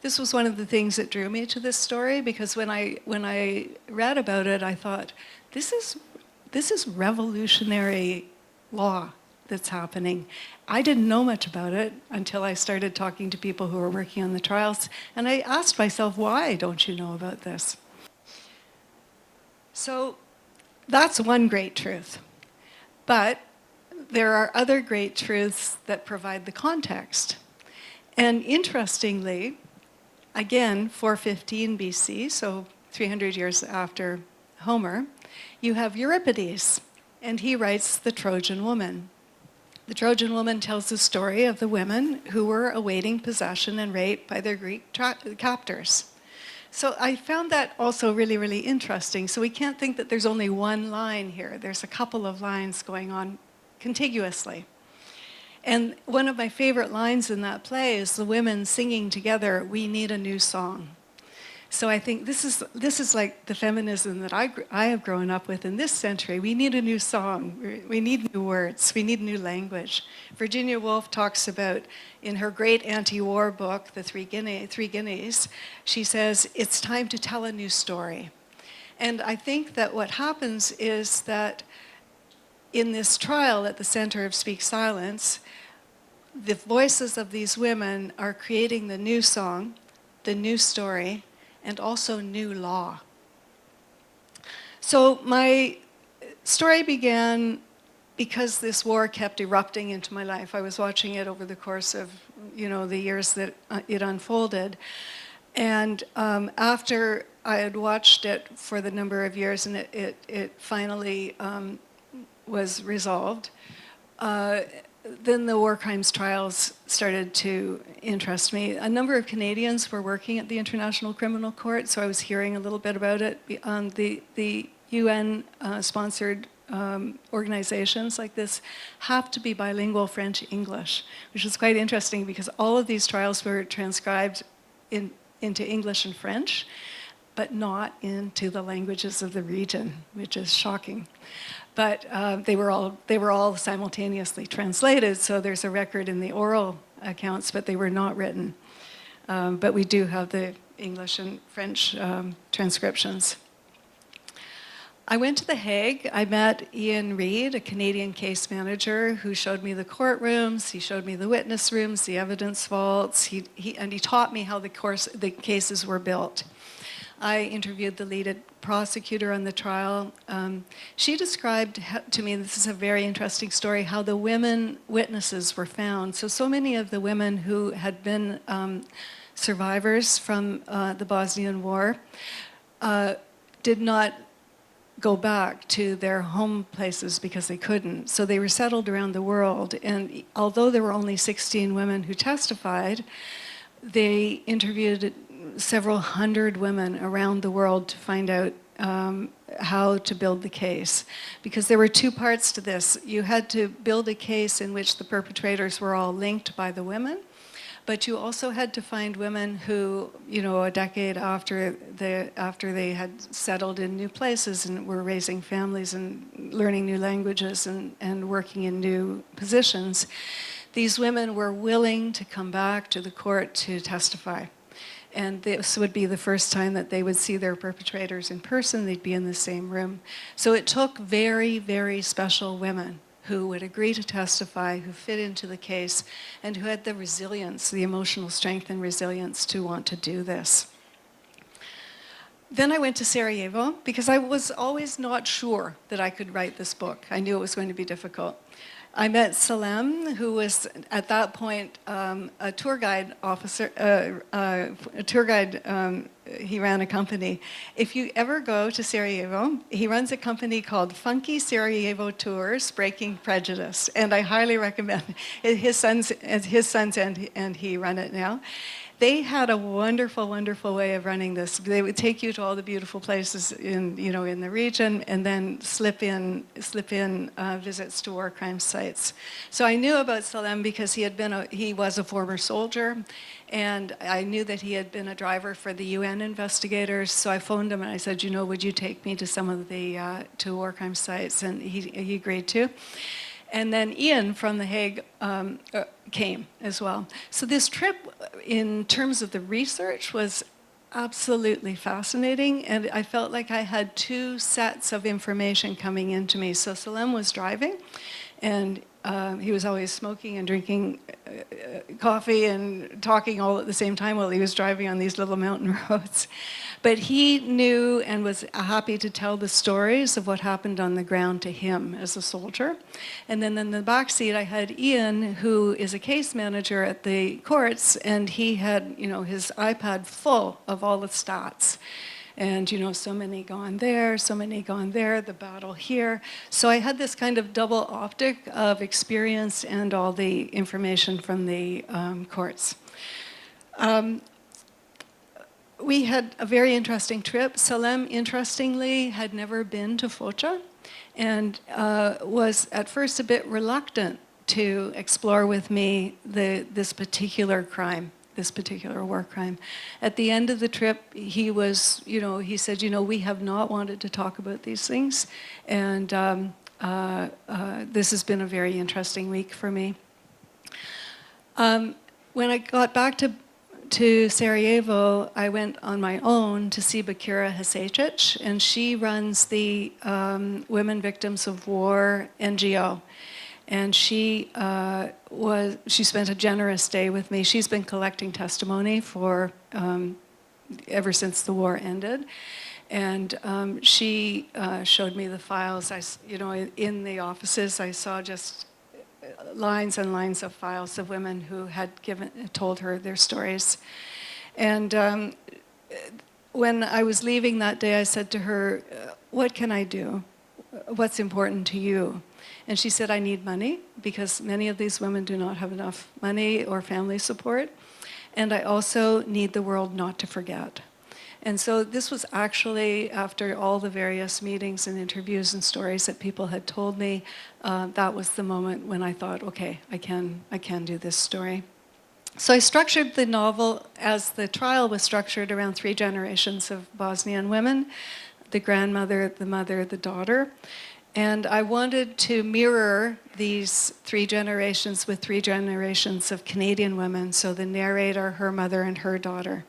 Speaker 6: This was one of the things that drew me to this story, because when I read about it, I thought, this is revolutionary law that's happening. I didn't know much about it until I started talking to people who were working on the trials, and I asked myself, why don't you know about this? So that's one great truth. But there are other great truths that provide the context. And interestingly, again, 415 BC, so 300 years after Homer, you have Euripides, and he writes The Trojan Woman. The Trojan Woman tells the story of the women who were awaiting possession and rape by their Greek captors. So I found that also really, really interesting. So we can't think that there's only one line here. There's a couple of lines going on contiguously. And one of my favorite lines in that play is the women singing together, "We need a new song." So I think this is like the feminism that I have grown up with in this century. We need a new song. We need new words. We need new language. Virginia Woolf talks about, in her great anti-war book, The Three Guineas, she says, it's time to tell a new story. And I think that what happens is that in this trial at the center of Speak Silence, the voices of these women are creating the new song, the new story, and also new law. So my story began because this war kept erupting into my life. I was watching it over the course of, the years that it unfolded. And after I had watched it for the number of years and it finally was resolved, then the war crimes trials started to interest me. A number of Canadians were working at the International Criminal Court, so I was hearing a little bit about it. The UN-sponsored organizations like this have to be bilingual French-English, which is quite interesting because all of these trials were transcribed into English and French, but not into the languages of the region, which is shocking. But they were all simultaneously translated, so there's a record in the oral accounts, but they were not written. But we do have the English and French transcriptions. I went to The Hague. I met Ian Reid, a Canadian case manager, who showed me the courtrooms, he showed me the witness rooms, the evidence vaults, and he taught me how the cases were built. I interviewed the lead prosecutor on the trial. She described to me, this is a very interesting story, how the women witnesses were found. So many of the women who had been survivors from the Bosnian War did not go back to their home places because they couldn't. So they were settled around the world. And although there were only 16 women who testified, they interviewed several hundred women around the world to find out how to build the case. Because there were two parts to this. You had to build a case in which the perpetrators were all linked by the women, but you also had to find women who, a decade after they had settled in new places and were raising families and learning new languages and working in new positions, these women were willing to come back to the court to testify. And this would be the first time that they would see their perpetrators in person. They'd be in the same room. So it took very, very special women who would agree to testify, who fit into the case, and who had the resilience, the emotional strength and resilience to want to do this. Then I went to Sarajevo because I was always not sure that I could write this book. I knew it was going to be difficult. I met Salem, who was at that point a tour guide officer, he ran a company. If you ever go to Sarajevo, he runs a company called Funky Sarajevo Tours, Breaking Prejudice, and I highly recommend it. His sons and he run it now. They had a wonderful, wonderful way of running this. They would take you to all the beautiful places in the region, and then slip in visits to war crime sites. So I knew about Salem because he was a former soldier, and I knew that he had been a driver for the UN investigators. So I phoned him and I said, would you take me to some of the to war crime sites? And he agreed to. And then Ian from The Hague came as well. So this trip, in terms of the research, was absolutely fascinating. And I felt like I had two sets of information coming into me. So Salem was driving, and he was always smoking and drinking coffee and talking all at the same time while he was driving on these little mountain roads. But he knew and was happy to tell the stories of what happened on the ground to him as a soldier. And then in the back seat, I had Ian, who is a case manager at the courts, and he had, his iPad full of all the stats. And, so many gone there, so many gone there, the battle here. So I had this kind of double optic of experience and all the information from the courts. We had a very interesting trip. Salem, interestingly, had never been to Foča and was at first a bit reluctant to explore with me this particular crime, this particular war crime. At the end of the trip, he said, we have not wanted to talk about these things, and this has been a very interesting week for me. When I got back to Sarajevo, I went on my own to see Bakira Hasecic, and she runs the Women Victims of War NGO. And she spent a generous day with me. She's been collecting testimony for ever since the war ended. And she showed me the files. In the offices, I saw just lines and lines of files of women who had told her their stories. And when I was leaving that day, I said to her, what can I do? What's important to you? And she said, I need money, because many of these women do not have enough money or family support. And I also need the world not to forget. And so this was actually after all the various meetings and interviews and stories that people had told me, that was the moment when I thought, okay, I can do this story. So I structured the novel as the trial was structured around 3 generations of Bosnian women, the grandmother, the mother, the daughter. And I wanted to mirror these 3 generations with 3 generations of Canadian women, so the narrator, her mother, and her daughter.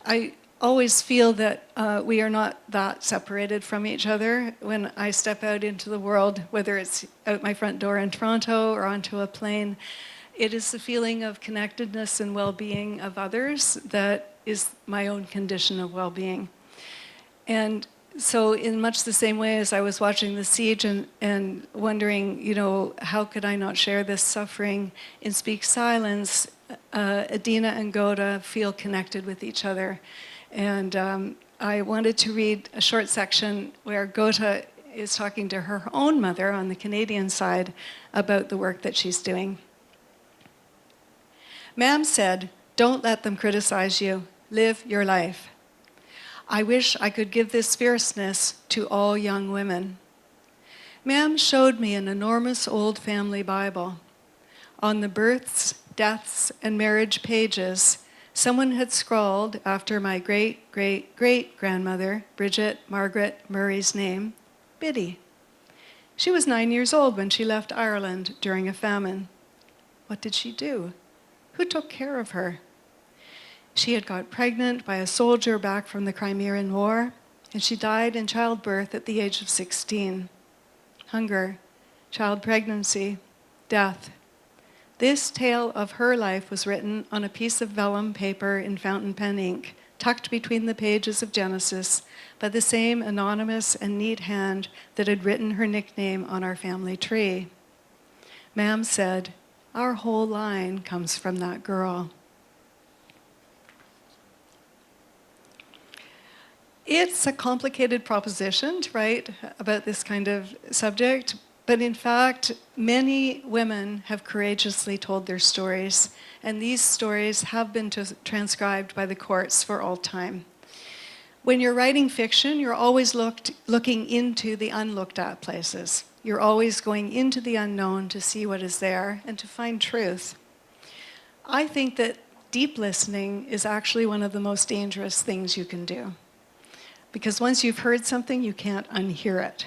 Speaker 6: I always feel that we are not that separated from each other. When I step out into the world, whether it's out my front door in Toronto or onto a plane, it is the feeling of connectedness and well-being of others that is my own condition of well-being. And so in much the same way as I was watching the siege and wondering, how could I not share this suffering in Speak Silence, Adina and Goda feel connected with each other. And I wanted to read a short section where Goda is talking to her own mother on the Canadian side about the work that she's doing. Ma'am said, "Don't let them criticize you. Live your life. I wish I could give this fierceness to all young women." Ma'am showed me an enormous old family Bible. On the births, deaths, and marriage pages, someone had scrawled after my great-great-great-grandmother, Bridget Margaret Murray's name, Biddy. She was 9 years old when she left Ireland during a famine. What did she do? Who took care of her? She had got pregnant by a soldier back from the Crimean War, and she died in childbirth at the age of 16. Hunger, child pregnancy, death. This tale of her life was written on a piece of vellum paper in fountain pen ink, tucked between the pages of Genesis by the same anonymous and neat hand that had written her nickname on our family tree. Ma'am said, "Our whole line comes from that girl." It's a complicated proposition to write about this kind of subject, but in fact, many women have courageously told their stories, and these stories have been transcribed by the courts for all time. When you're writing fiction, you're always looking into the unlooked at places. You're always going into the unknown to see what is there and to find truth. I think that deep listening is actually one of the most dangerous things you can do. Because once you've heard something, you can't unhear it.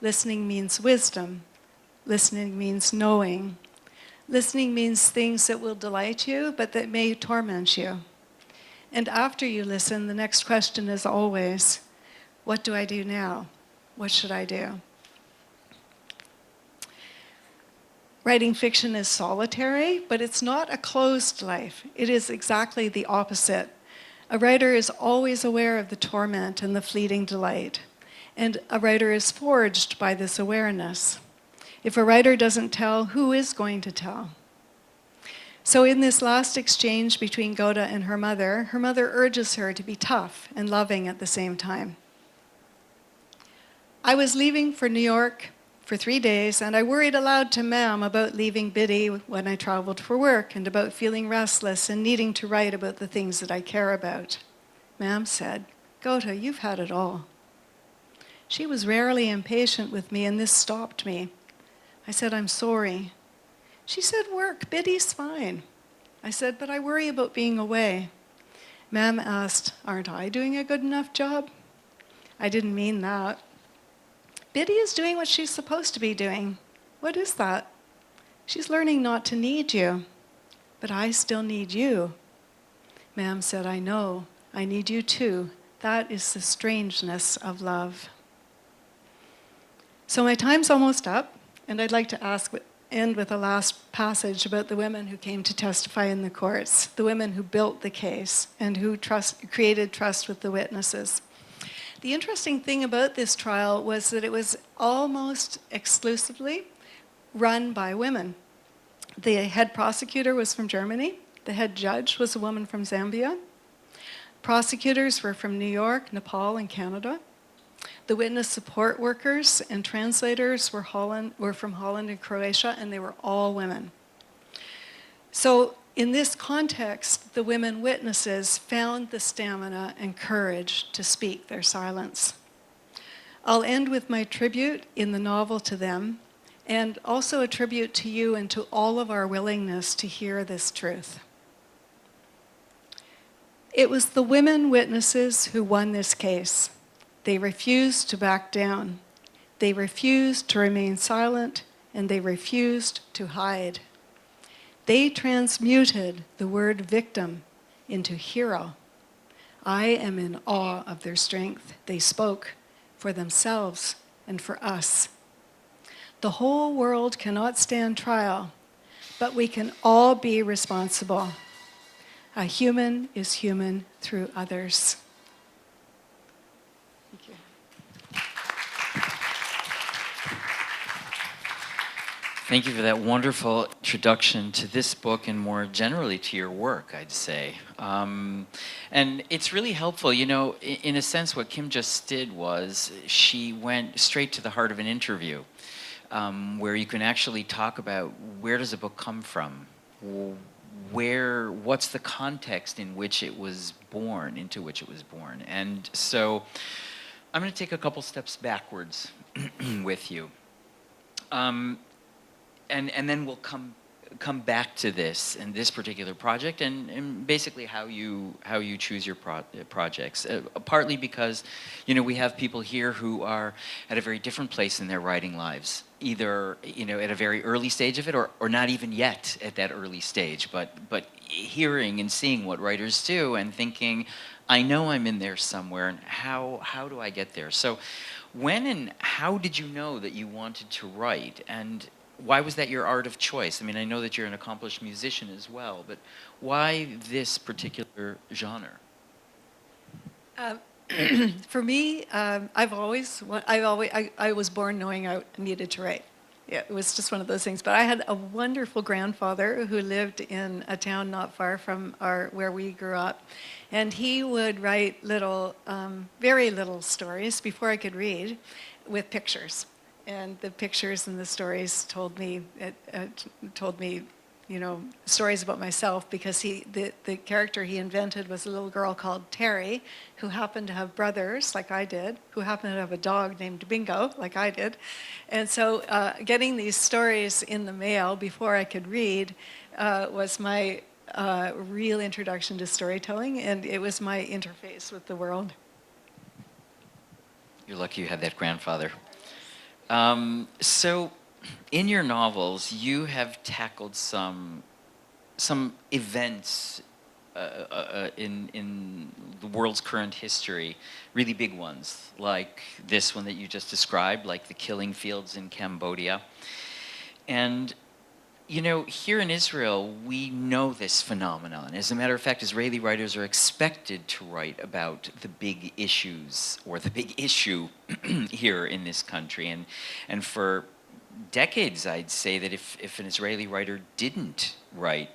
Speaker 6: Listening means wisdom. Listening means knowing. Listening means things that will delight you, but that may torment you. And after you listen, the next question is always, what do I do now? What should I do? Writing fiction is solitary, but it's not a closed life. It is exactly the opposite. A writer is always aware of the torment and the fleeting delight, and a writer is forged by this awareness. If a writer doesn't tell, who is going to tell? So in this last exchange between Goda and her mother urges her to be tough and loving at the same time. I was leaving for New York for 3 days, and I worried aloud to Ma'am about leaving Biddy when I traveled for work and about feeling restless and needing to write about the things that I care about. Ma'am said, "Goda, you've had it all." She was rarely impatient with me, and this stopped me. I said, "I'm sorry." She said, "Work, Biddy's fine." I said, "But I worry about being away." Ma'am asked, "Aren't I doing a good enough job?" I didn't mean that. "Biddy is doing what she's supposed to be doing." "What is that?" "She's learning not to need you." "But I still need you." Ma'am said, "I know. I need you too. That is the strangeness of love." So my time's almost up, and I'd like to end with a last passage about the women who came to testify in the courts, the women who built the case and who created trust with the witnesses. The interesting thing about this trial was that it was almost exclusively run by women. The head prosecutor was from Germany. The head judge was a woman from Zambia. Prosecutors were from New York, Nepal, and Canada. The witness support workers and translators were from Holland and Croatia, and they were all women. So In this context, the women witnesses found the stamina and courage to speak their silence. I'll end with my tribute in the novel to them, and also a tribute to you and to all of our willingness to hear this truth. It was the women witnesses who won this case. They refused to back down. They refused to remain silent, and they refused to hide. They transmuted the word victim into hero. I am in awe of their strength. They spoke for themselves and for us. The whole world cannot stand trial, but we can all be responsible. A human is human through others. Thank you.
Speaker 5: Thank you for that wonderful introduction to this book and more generally to your work, I'd say. And it's really helpful. You know, in a sense, what Kim just did was she went straight to the heart of an interview, where you can actually talk about where does a book come from? What's the context in which it was born, into which it was born? And so I'm going to take a couple steps backwards with you. And then we'll come back to this and this particular project and basically how you choose your projects. Partly because, you know, we have people here who are at a very different place in their writing lives, either, you know, at a very early stage of it or not even yet at that early stage, but hearing and seeing what writers do and thinking, I know I'm in there somewhere, and how do I get there? So when and how did you know that you wanted to write, and why was that your art of choice? I mean, I know that you're an accomplished musician as well, but why this particular genre?
Speaker 6: For me, I was born knowing I needed to write. Yeah, it was just one of those things. But I had a wonderful grandfather who lived in a town not far from where we grew up, and he would write little, very little stories before I could read, with pictures. And the pictures and the stories told me, you know, stories about myself, because the character he invented was a little girl called Terry, who happened to have brothers like I did, who happened to have a dog named Bingo like I did. And so getting these stories in the mail before I could read was my real introduction to storytelling, and it was my interface with the world.
Speaker 5: You're lucky you had that grandfather. So, in your novels, you have tackled some events in the world's current history, really big ones, like this one that you just described, like the killing fields in Cambodia. And, you know, here in Israel, we know this phenomenon. As a matter of fact, Israeli writers are expected to write about the big issues, or the big issue here in this country. And for decades, I'd say that if an Israeli writer didn't write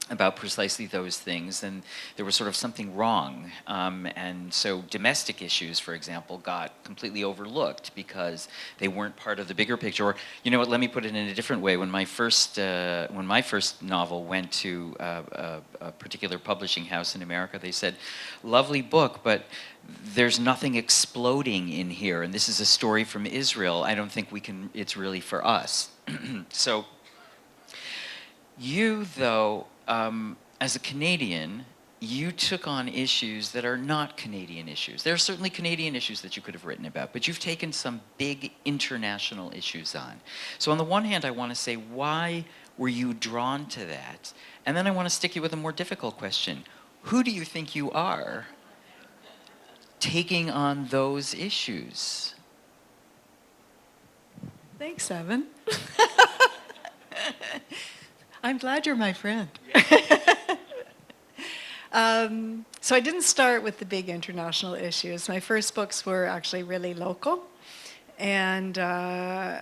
Speaker 5: about precisely those things, then there was sort of something wrong. And so domestic issues, for example, got completely overlooked because they weren't part of the bigger picture. Or, you know what, let me put it in a different way. When my first novel went to a particular publishing house in America, they said, lovely book, but there's nothing exploding in here, and this is a story from Israel. I don't think it's really for us. So you, though, as a Canadian, you took on issues that are not Canadian issues. There are certainly Canadian issues that you could have written about, but you've taken some big international issues on. So on the one hand, I want to say, why were you drawn to that? And then I want to stick you with a more difficult question. Who do you think you are taking on those issues?
Speaker 6: Thanks, Evan. I'm glad you're my friend. So I didn't start with the big international issues. My first books were actually really local. And I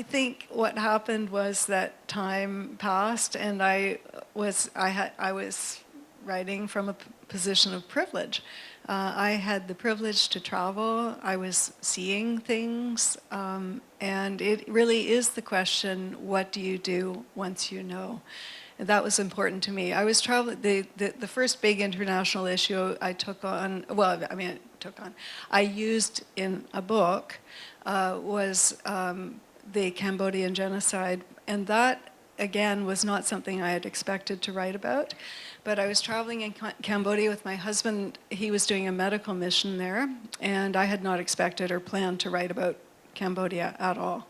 Speaker 6: think what happened was that time passed, and I was writing from a position of privilege. I had the privilege to travel. I was seeing things, and it really is the question, what do you do once you know? And that was important to me. I was traveling, the first big international issue I took on, I used in a book was the Cambodian genocide. And that, again, was not something I had expected to write about. But I was traveling in Cambodia with my husband. He was doing a medical mission there, and I had not expected or planned to write about Cambodia at all.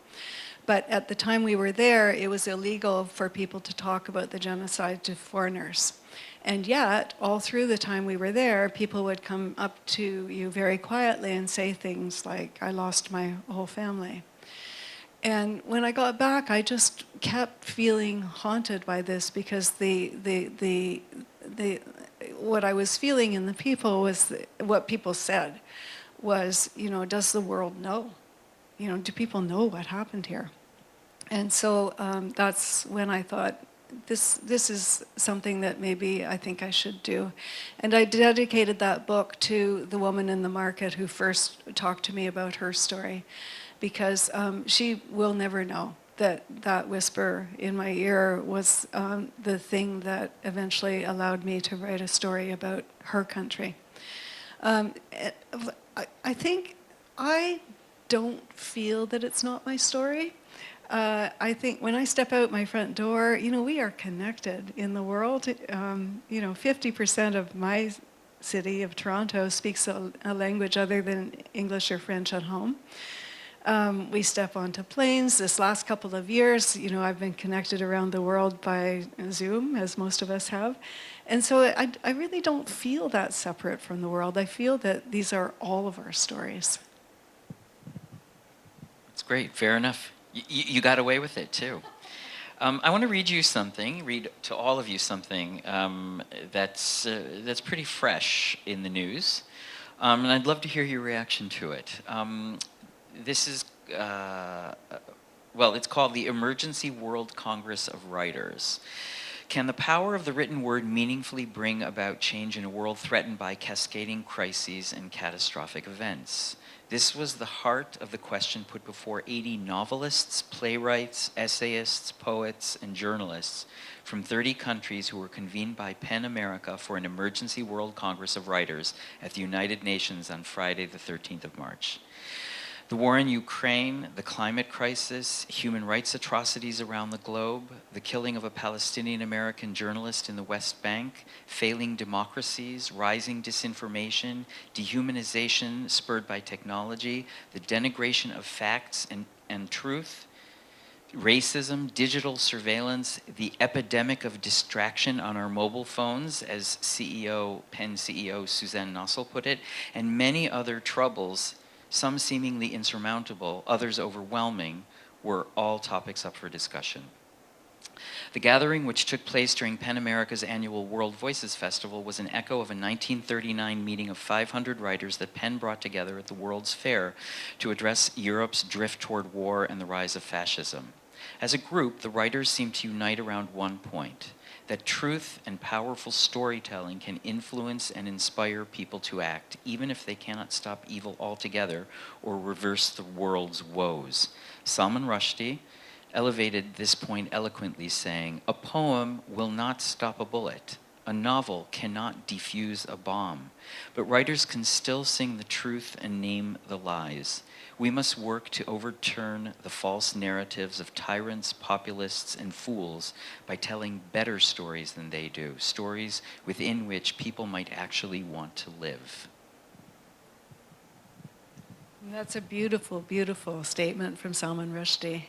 Speaker 6: But at the time we were there, it was illegal for people to talk about the genocide to foreigners. And yet, all through the time we were there, people would come up to you very quietly and say things like, "I lost my whole family." And when I got back, I just kept feeling haunted by this, because what I was feeling in the people was what people said was, does the world know? Do people know what happened here? And so that's when I thought, this is something that maybe I think I should do. And I dedicated that book to the woman in the market who first talked to me about her story, because she will never know that whisper in my ear was the thing that eventually allowed me to write a story about her country. I think I don't feel that it's not my story. I think when I step out my front door, we are connected in the world. 50% of my city of Toronto speaks a language other than English or French at home. We step onto planes. This last couple of years, I've been connected around the world by Zoom, as most of us have. And so I really don't feel that separate from the world. I feel that these are all of our stories.
Speaker 5: It's great, fair enough. You got away with it, too. I want to read to all of you something that's pretty fresh in the news. And I'd love to hear your reaction to it. This is, it's called the Emergency World Congress of Writers. Can the power of the written word meaningfully bring about change in a world threatened by cascading crises and catastrophic events? This was the heart of the question put before 80 novelists, playwrights, essayists, poets, and journalists from 30 countries who were convened by PEN America for an Emergency World Congress of Writers at the United Nations on Friday, the 13th of March. The war in Ukraine, the climate crisis, human rights atrocities around the globe, the killing of a Palestinian-American journalist in the West Bank, failing democracies, rising disinformation, dehumanization spurred by technology, the denigration of facts and truth, racism, digital surveillance, the epidemic of distraction on our mobile phones, as PEN CEO Suzanne Nossel put it, and many other troubles, some seemingly insurmountable, others overwhelming, were all topics up for discussion. The gathering, which took place during PEN America's annual World Voices Festival, was an echo of a 1939 meeting of 500 writers that PEN brought together at the World's Fair to address Europe's drift toward war and the rise of fascism. As a group, the writers seemed to unite around one point: that truth and powerful storytelling can influence and inspire people to act, even if they cannot stop evil altogether or reverse the world's woes. Salman Rushdie elevated this point eloquently, saying, "A poem will not stop a bullet. A novel cannot defuse a bomb. But writers can still sing the truth and name the lies. We must work to overturn the false narratives of tyrants, populists, and fools by telling better stories than they do, stories within which people might actually want to live."
Speaker 6: And that's a beautiful, beautiful statement from Salman Rushdie.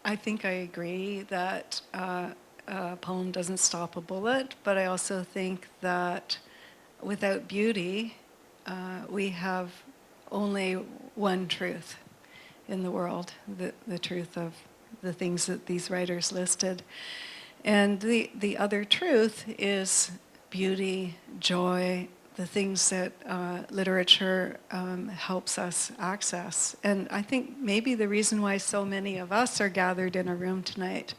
Speaker 6: I think I agree that a poem doesn't stop a bullet, but I also think that without beauty, we have only one truth in the world, the truth of the things that these writers listed. And the other truth is beauty, joy, the things that literature helps us access. And I think maybe the reason why so many of us are gathered in a room tonight,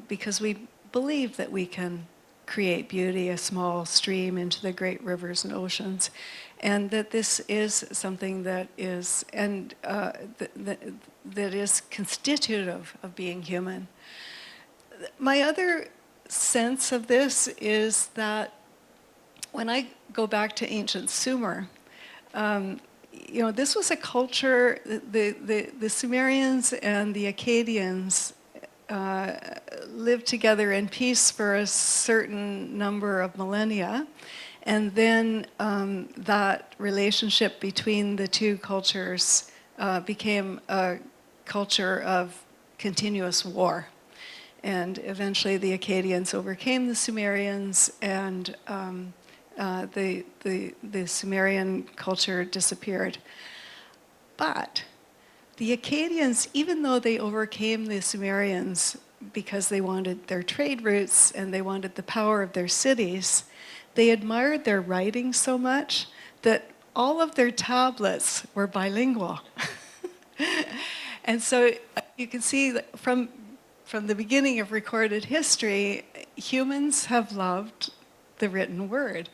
Speaker 6: because we believe that we can create beauty, a small stream into the great rivers and oceans, and that this is something that is that is constitutive of being human. My other sense of this is that when I go back to ancient Sumer, this was a culture, the Sumerians and the Akkadians lived together in peace for a certain number of millennia. And then that relationship between the two cultures became a culture of continuous war. And eventually the Akkadians overcame the Sumerians, and the Sumerian culture disappeared. But the Akkadians, even though they overcame the Sumerians because they wanted their trade routes and they wanted the power of their cities, they admired their writing so much that all of their tablets were bilingual. And so you can see that from the beginning of recorded history, humans have loved the written word.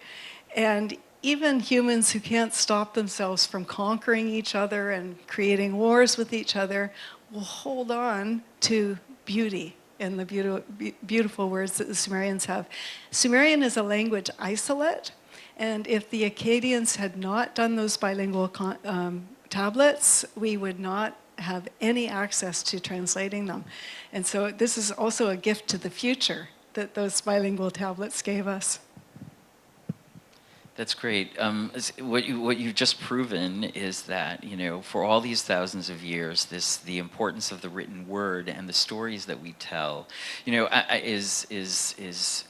Speaker 6: And even humans who can't stop themselves from conquering each other and creating wars with each other will hold on to beauty and the beautiful words that the Sumerians have. Sumerian is a language isolate, and if the Akkadians had not done those bilingual tablets, we would not have any access to translating them. And so this is also a gift to the future that those bilingual tablets gave us.
Speaker 5: That's great. What you've just proven is that, for all these thousands of years, the importance of the written word and the stories that we tell, is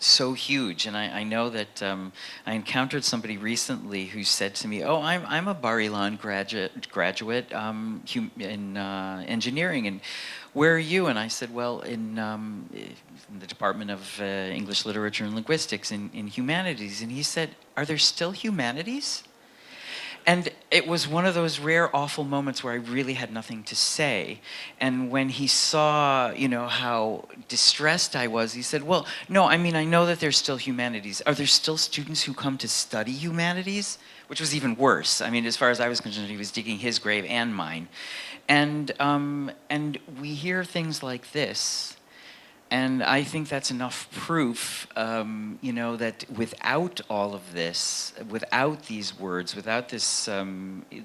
Speaker 5: so huge. And I know that I encountered somebody recently who said to me, "Oh, I'm a Bar Ilan graduate in engineering, and where are you?" And I said, "Well, in the Department of English Literature and Linguistics in humanities." And he said, "Are there still humanities?" And it was one of those rare, awful moments where I really had nothing to say. And when he saw, how distressed I was, he said, "Well, no, I know that there's still humanities. Are there still students who come to study humanities?" Which was even worse. As far as I was concerned, he was digging his grave and mine. And we hear things like this, and I think that's enough proof, that without all of this, without these words, without this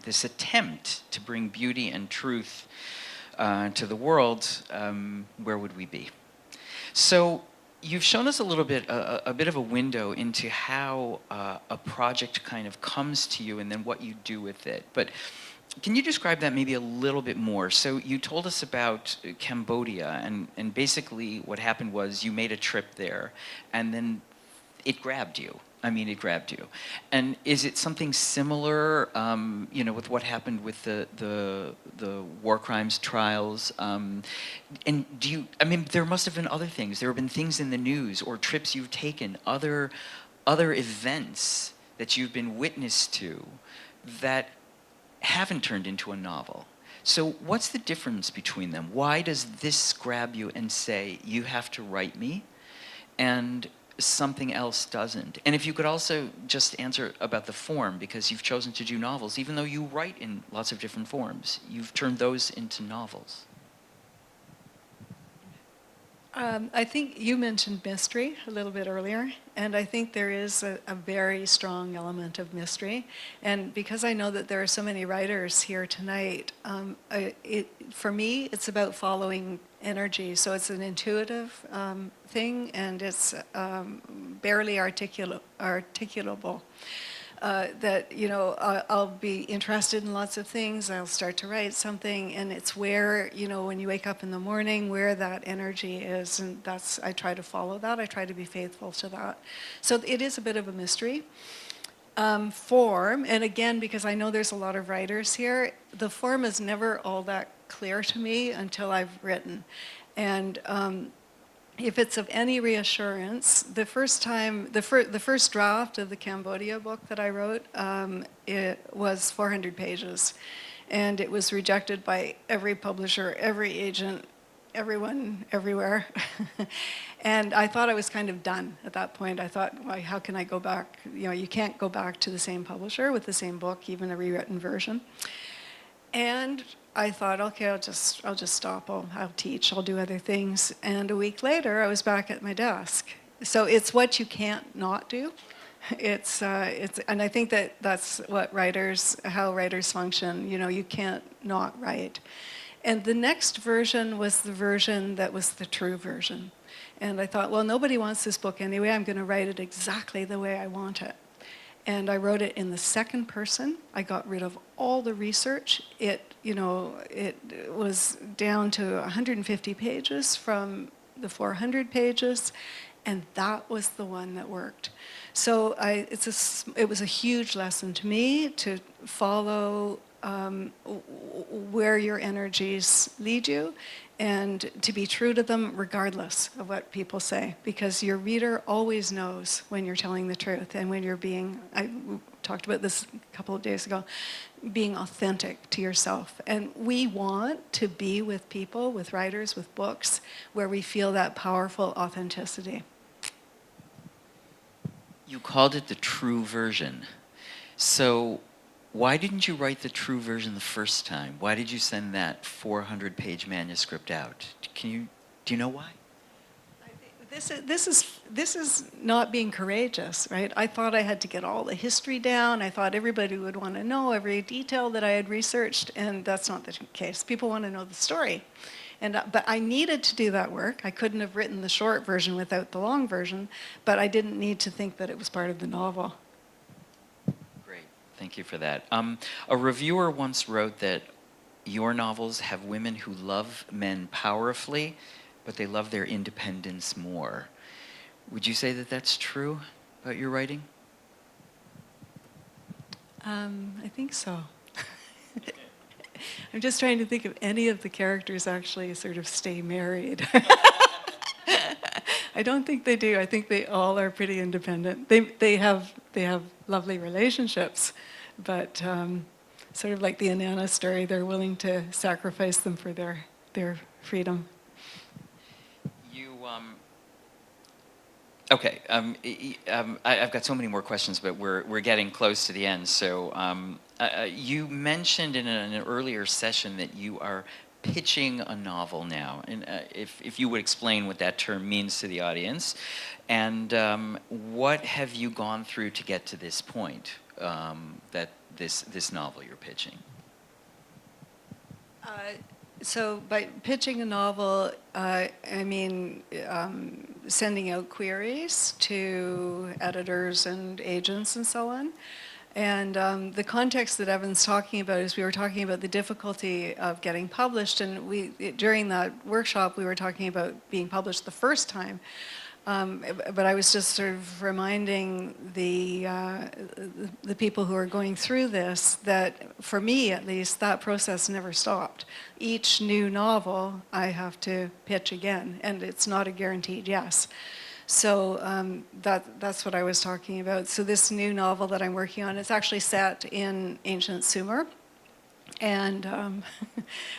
Speaker 5: this attempt to bring beauty and truth to the world, where would we be? So you've shown us a little bit, a bit of a window into how a project kind of comes to you and then what you do with it. But can you describe that maybe a little bit more? So you told us about Cambodia, and basically what happened was you made a trip there, and then it grabbed you. It grabbed you. And is it something similar, with what happened with the war crimes trials? And do you? There must have been other things. There have been things in the news or trips you've taken, other events that you've been witness to that haven't turned into a novel. So what's the difference between them? Why does this grab you and say, you have to write me, and something else doesn't? And if you could also just answer about the form, because you've chosen to do novels, even though you write in lots of different forms, you've turned those into novels.
Speaker 6: I think you mentioned mystery a little bit earlier, and I think there is a very strong element of mystery. And because I know that there are so many writers here tonight, for me, it's about following energy. So it's an intuitive thing, and it's barely articulable. I'll be interested in lots of things. I'll start to write something, and it's where, when you wake up in the morning, where that energy is, and I try to follow that. I try to be faithful to that. So it is a bit of a mystery. Form, and again, because I know there's a lot of writers here, the form is never all that clear to me until I've written. And if it's of any reassurance, the first draft of the Cambodia book that I wrote, it was 400 pages, and it was rejected by every publisher, every agent, everyone everywhere. And I thought I was kind of done at that point. I thought, well, how can I go back? You know, you can't go back to the same publisher with the same book, even a rewritten version. And I thought, okay, I'll just stop. I'll teach. I'll do other things. And a week later, I was back at my desk. So it's what you can't not do. And I think that's what how writers function. You know, you can't not write. And the next version was the version that was the true version. And I thought, well, nobody wants this book anyway. I'm going to write it exactly the way I want it. And I wrote it in the second person. I got rid of all the research. It was down to 150 pages from the 400 pages, and that was the one that worked. So it was a huge lesson to me to follow where your energies lead you, and to be true to them regardless of what people say, because your reader always knows when you're telling the truth and when you're I talked about this a couple of days ago, being authentic to yourself. And we want to be with people, with writers, with books, where we feel that powerful authenticity.
Speaker 5: You called it the true version. So why didn't you write the true version the first time? Why did you send that 400-page manuscript out? Do you know why?
Speaker 6: This is not being courageous, right? I thought I had to get all the history down. I thought everybody would want to know every detail that I had researched, and that's not the case. People want to know the story. But I needed to do that work. I couldn't have written the short version without the long version, but I didn't need to think that it was part of the novel.
Speaker 5: Great, thank you for that. A reviewer once wrote that your novels have women who love men powerfully, but they love their independence more. Would you say that that's true about your writing?
Speaker 6: I think so. I'm just trying to think if any of the characters actually sort of stay married. I don't think they do. I think they all are pretty independent. They have lovely relationships, but sort of like the Inanna story, they're willing to sacrifice them for their freedom.
Speaker 5: Okay, I've got so many more questions, but we're getting close to the end. So you mentioned in an earlier session that you are pitching a novel now, and if you would explain what that term means to the audience, and what have you gone through to get to this point, that this novel you're pitching?
Speaker 6: So by pitching a novel, I mean sending out queries to editors and agents and so on. And the context that Evan's talking about is we were talking about the difficulty of getting published, and during that workshop we were talking about being published the first time. But I was just sort of reminding the people who are going through this that, for me at least, that process never stopped. Each new novel I have to pitch again, and it's not a guaranteed yes. So that's what I was talking about. So this new novel that I'm working on, it's actually set in ancient Sumer. And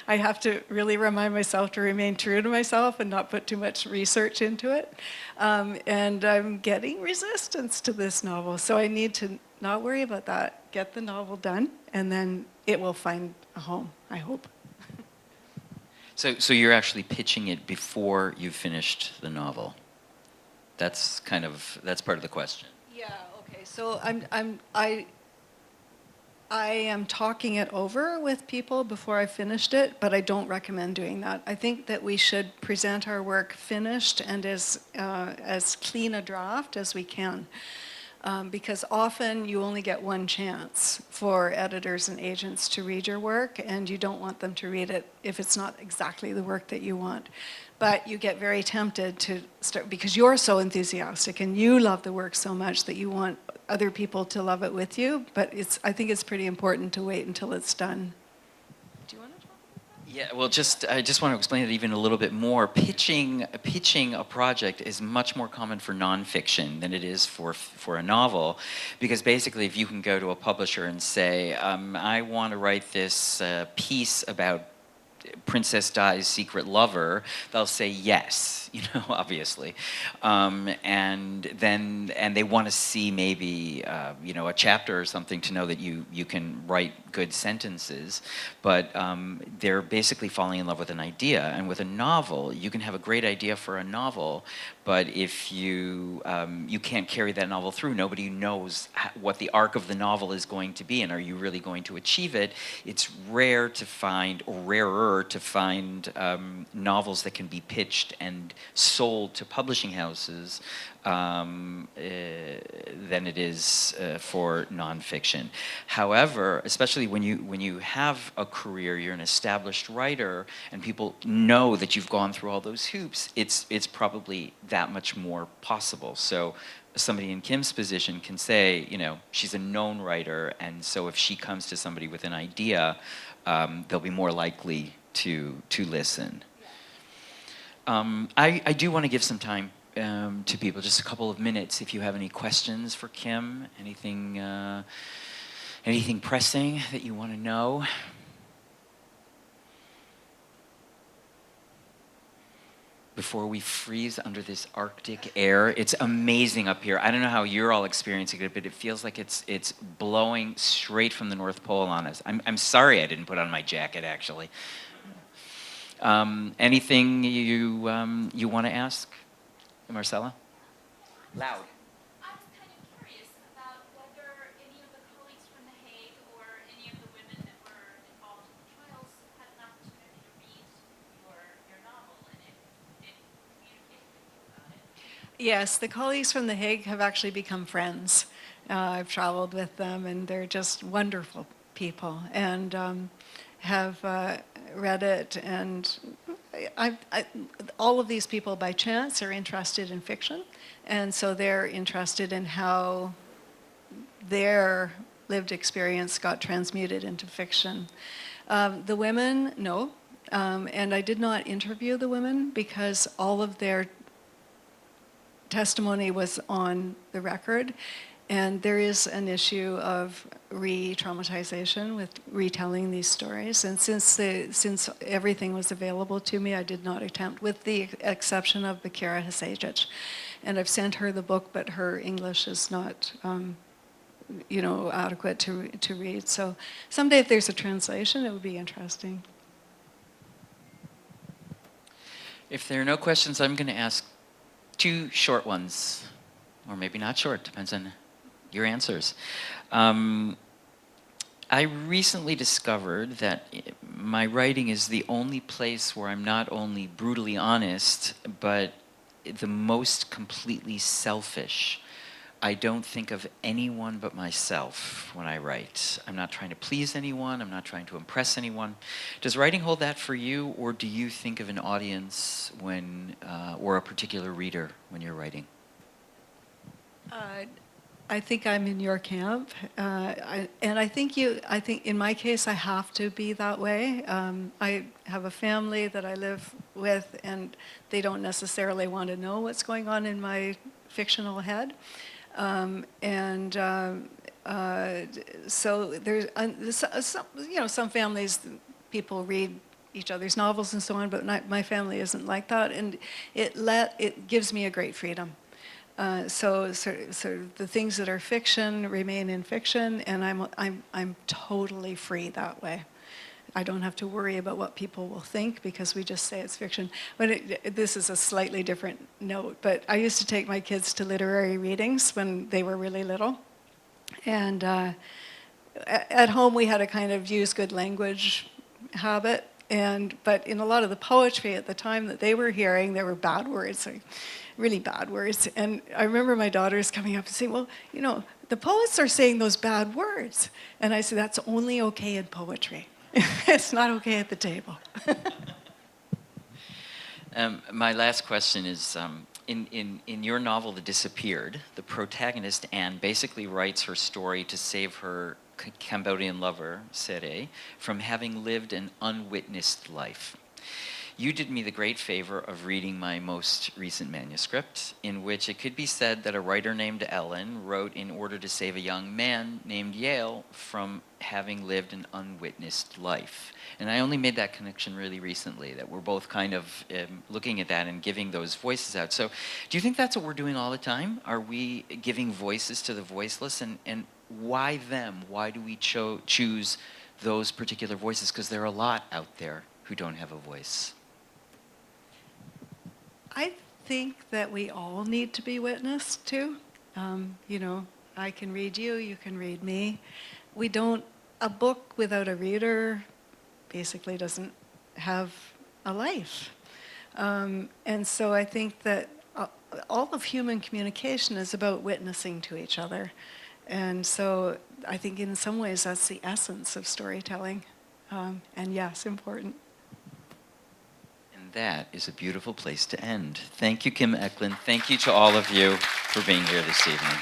Speaker 6: I have to really remind myself to remain true to myself and not put too much research into it. And I'm getting resistance to this novel, so I need to not worry about that. Get the novel done, and then it will find a home, I hope.
Speaker 5: So you're actually pitching it before you've finished the novel. That's part of the question.
Speaker 6: Yeah. Okay. So I am talking it over with people before I finished it, but I don't recommend doing that. I think that we should present our work finished and as clean a draft as we can, because often you only get one chance for editors and agents to read your work, and you don't want them to read it if it's not exactly the work that you want. But you get very tempted to start, because you're so enthusiastic and you love the work so much that you want other people to love it with you. But I think it's pretty important to wait until it's done. Do you want to talk about that?
Speaker 5: Yeah, well, I just want to explain it even a little bit more. Pitching a project is much more common for nonfiction than it is for a novel, because basically, if you can go to a publisher and say, I want to write this piece about Princess Di's secret lover, they'll say yes, obviously, and they want to see maybe a chapter or something to know that you can write good sentences, but they're basically falling in love with an idea. And with a novel, you can have a great idea for a novel, but if you can't carry that novel through, nobody knows what the arc of the novel is going to be, and are you really going to achieve it? It's rare to find, or rarer to find, novels that can be pitched and sold to publishing houses than it is for nonfiction. However, especially when you have a career, you're an established writer, and people know that you've gone through all those hoops, it's probably that much more possible. So somebody in Kim's position can say, she's a known writer, and so if she comes to somebody with an idea, they'll be more likely to listen. I do want to give some time to people, just a couple of minutes, if you have any questions for Kim, anything pressing that you want to know. Before we freeze under this Arctic air. It's amazing up here. I don't know how you're all experiencing it, but it feels like it's blowing straight from the North Pole on us. I'm sorry I didn't put on my jacket, actually. Anything you want to ask, Marcella? Loud.
Speaker 1: I was kind of curious about whether any of the colleagues from The Hague or any of the women that were involved in the trials had an opportunity to read your novel, and if it communicated with you about it.
Speaker 6: Yes, the colleagues from The Hague have actually become friends. I've traveled with them, and they're just wonderful people, and have read it. And all of these people, by chance, are interested in fiction, and so they're interested in how their lived experience got transmuted into fiction. The women, no. And I did not interview the women because all of their testimony was on the record, and there is an issue of re-traumatization with retelling these stories. And since everything was available to me, I did not attempt, with the exception of Bakira Hasajic. And I've sent her the book, but her English is not, adequate to read. So someday, if there's a translation, it would be interesting.
Speaker 5: If there are no questions, I'm going to ask two short ones, or maybe not short, depends on your answers. I recently discovered that my writing is the only place where I'm not only brutally honest, but the most completely selfish. I don't think of anyone but myself when I write. I'm not trying to please anyone. I'm not trying to impress anyone. Does writing hold that for you, or do you think of an audience or a particular reader when you're writing?
Speaker 6: I think I'm in your camp, I think in my case I have to be that way. I have a family that I live with, and they don't necessarily want to know what's going on in my fictional head. So there's some families, people read each other's novels and so on, but my family isn't like that, and it gives me a great freedom. So the things that are fiction remain in fiction, and I'm totally free that way. I don't have to worry about what people will think because we just say it's fiction. This is a slightly different note, but I used to take my kids to literary readings when they were really little. And at home we had a kind of use good language habit, but in a lot of the poetry at the time that they were hearing, there were bad words, like really bad words. And I remember my daughters coming up and saying, well, the poets are saying those bad words. And I said, that's only okay in poetry. It's not okay at the table.
Speaker 5: My last question is, in your novel, The Disappeared, the protagonist, Anne, basically writes her story to save her Cambodian lover, Sere, from having lived an unwitnessed life. you did me the great favor of reading my most recent manuscript, in which it could be said that a writer named Ellen wrote in order to save a young man named Yale from having lived an unwitnessed life. And I only made that connection really recently, that we're both kind of looking at that and giving those voices out. So do you think that's what we're doing all the time? Are we giving voices to the voiceless? And why them? Why do we choose those particular voices? Because there are a lot out there who don't have a voice.
Speaker 6: I think that we all need to be witnessed to. You know, I can read you, you can read me. A book without a reader basically doesn't have a life. And so I think that all of human communication is about witnessing to each other. And so I think in some ways that's the essence of storytelling. And yes, important.
Speaker 5: And that is a beautiful place to end. Thank you, Kim Eklund. Thank you to all of you for being here this evening.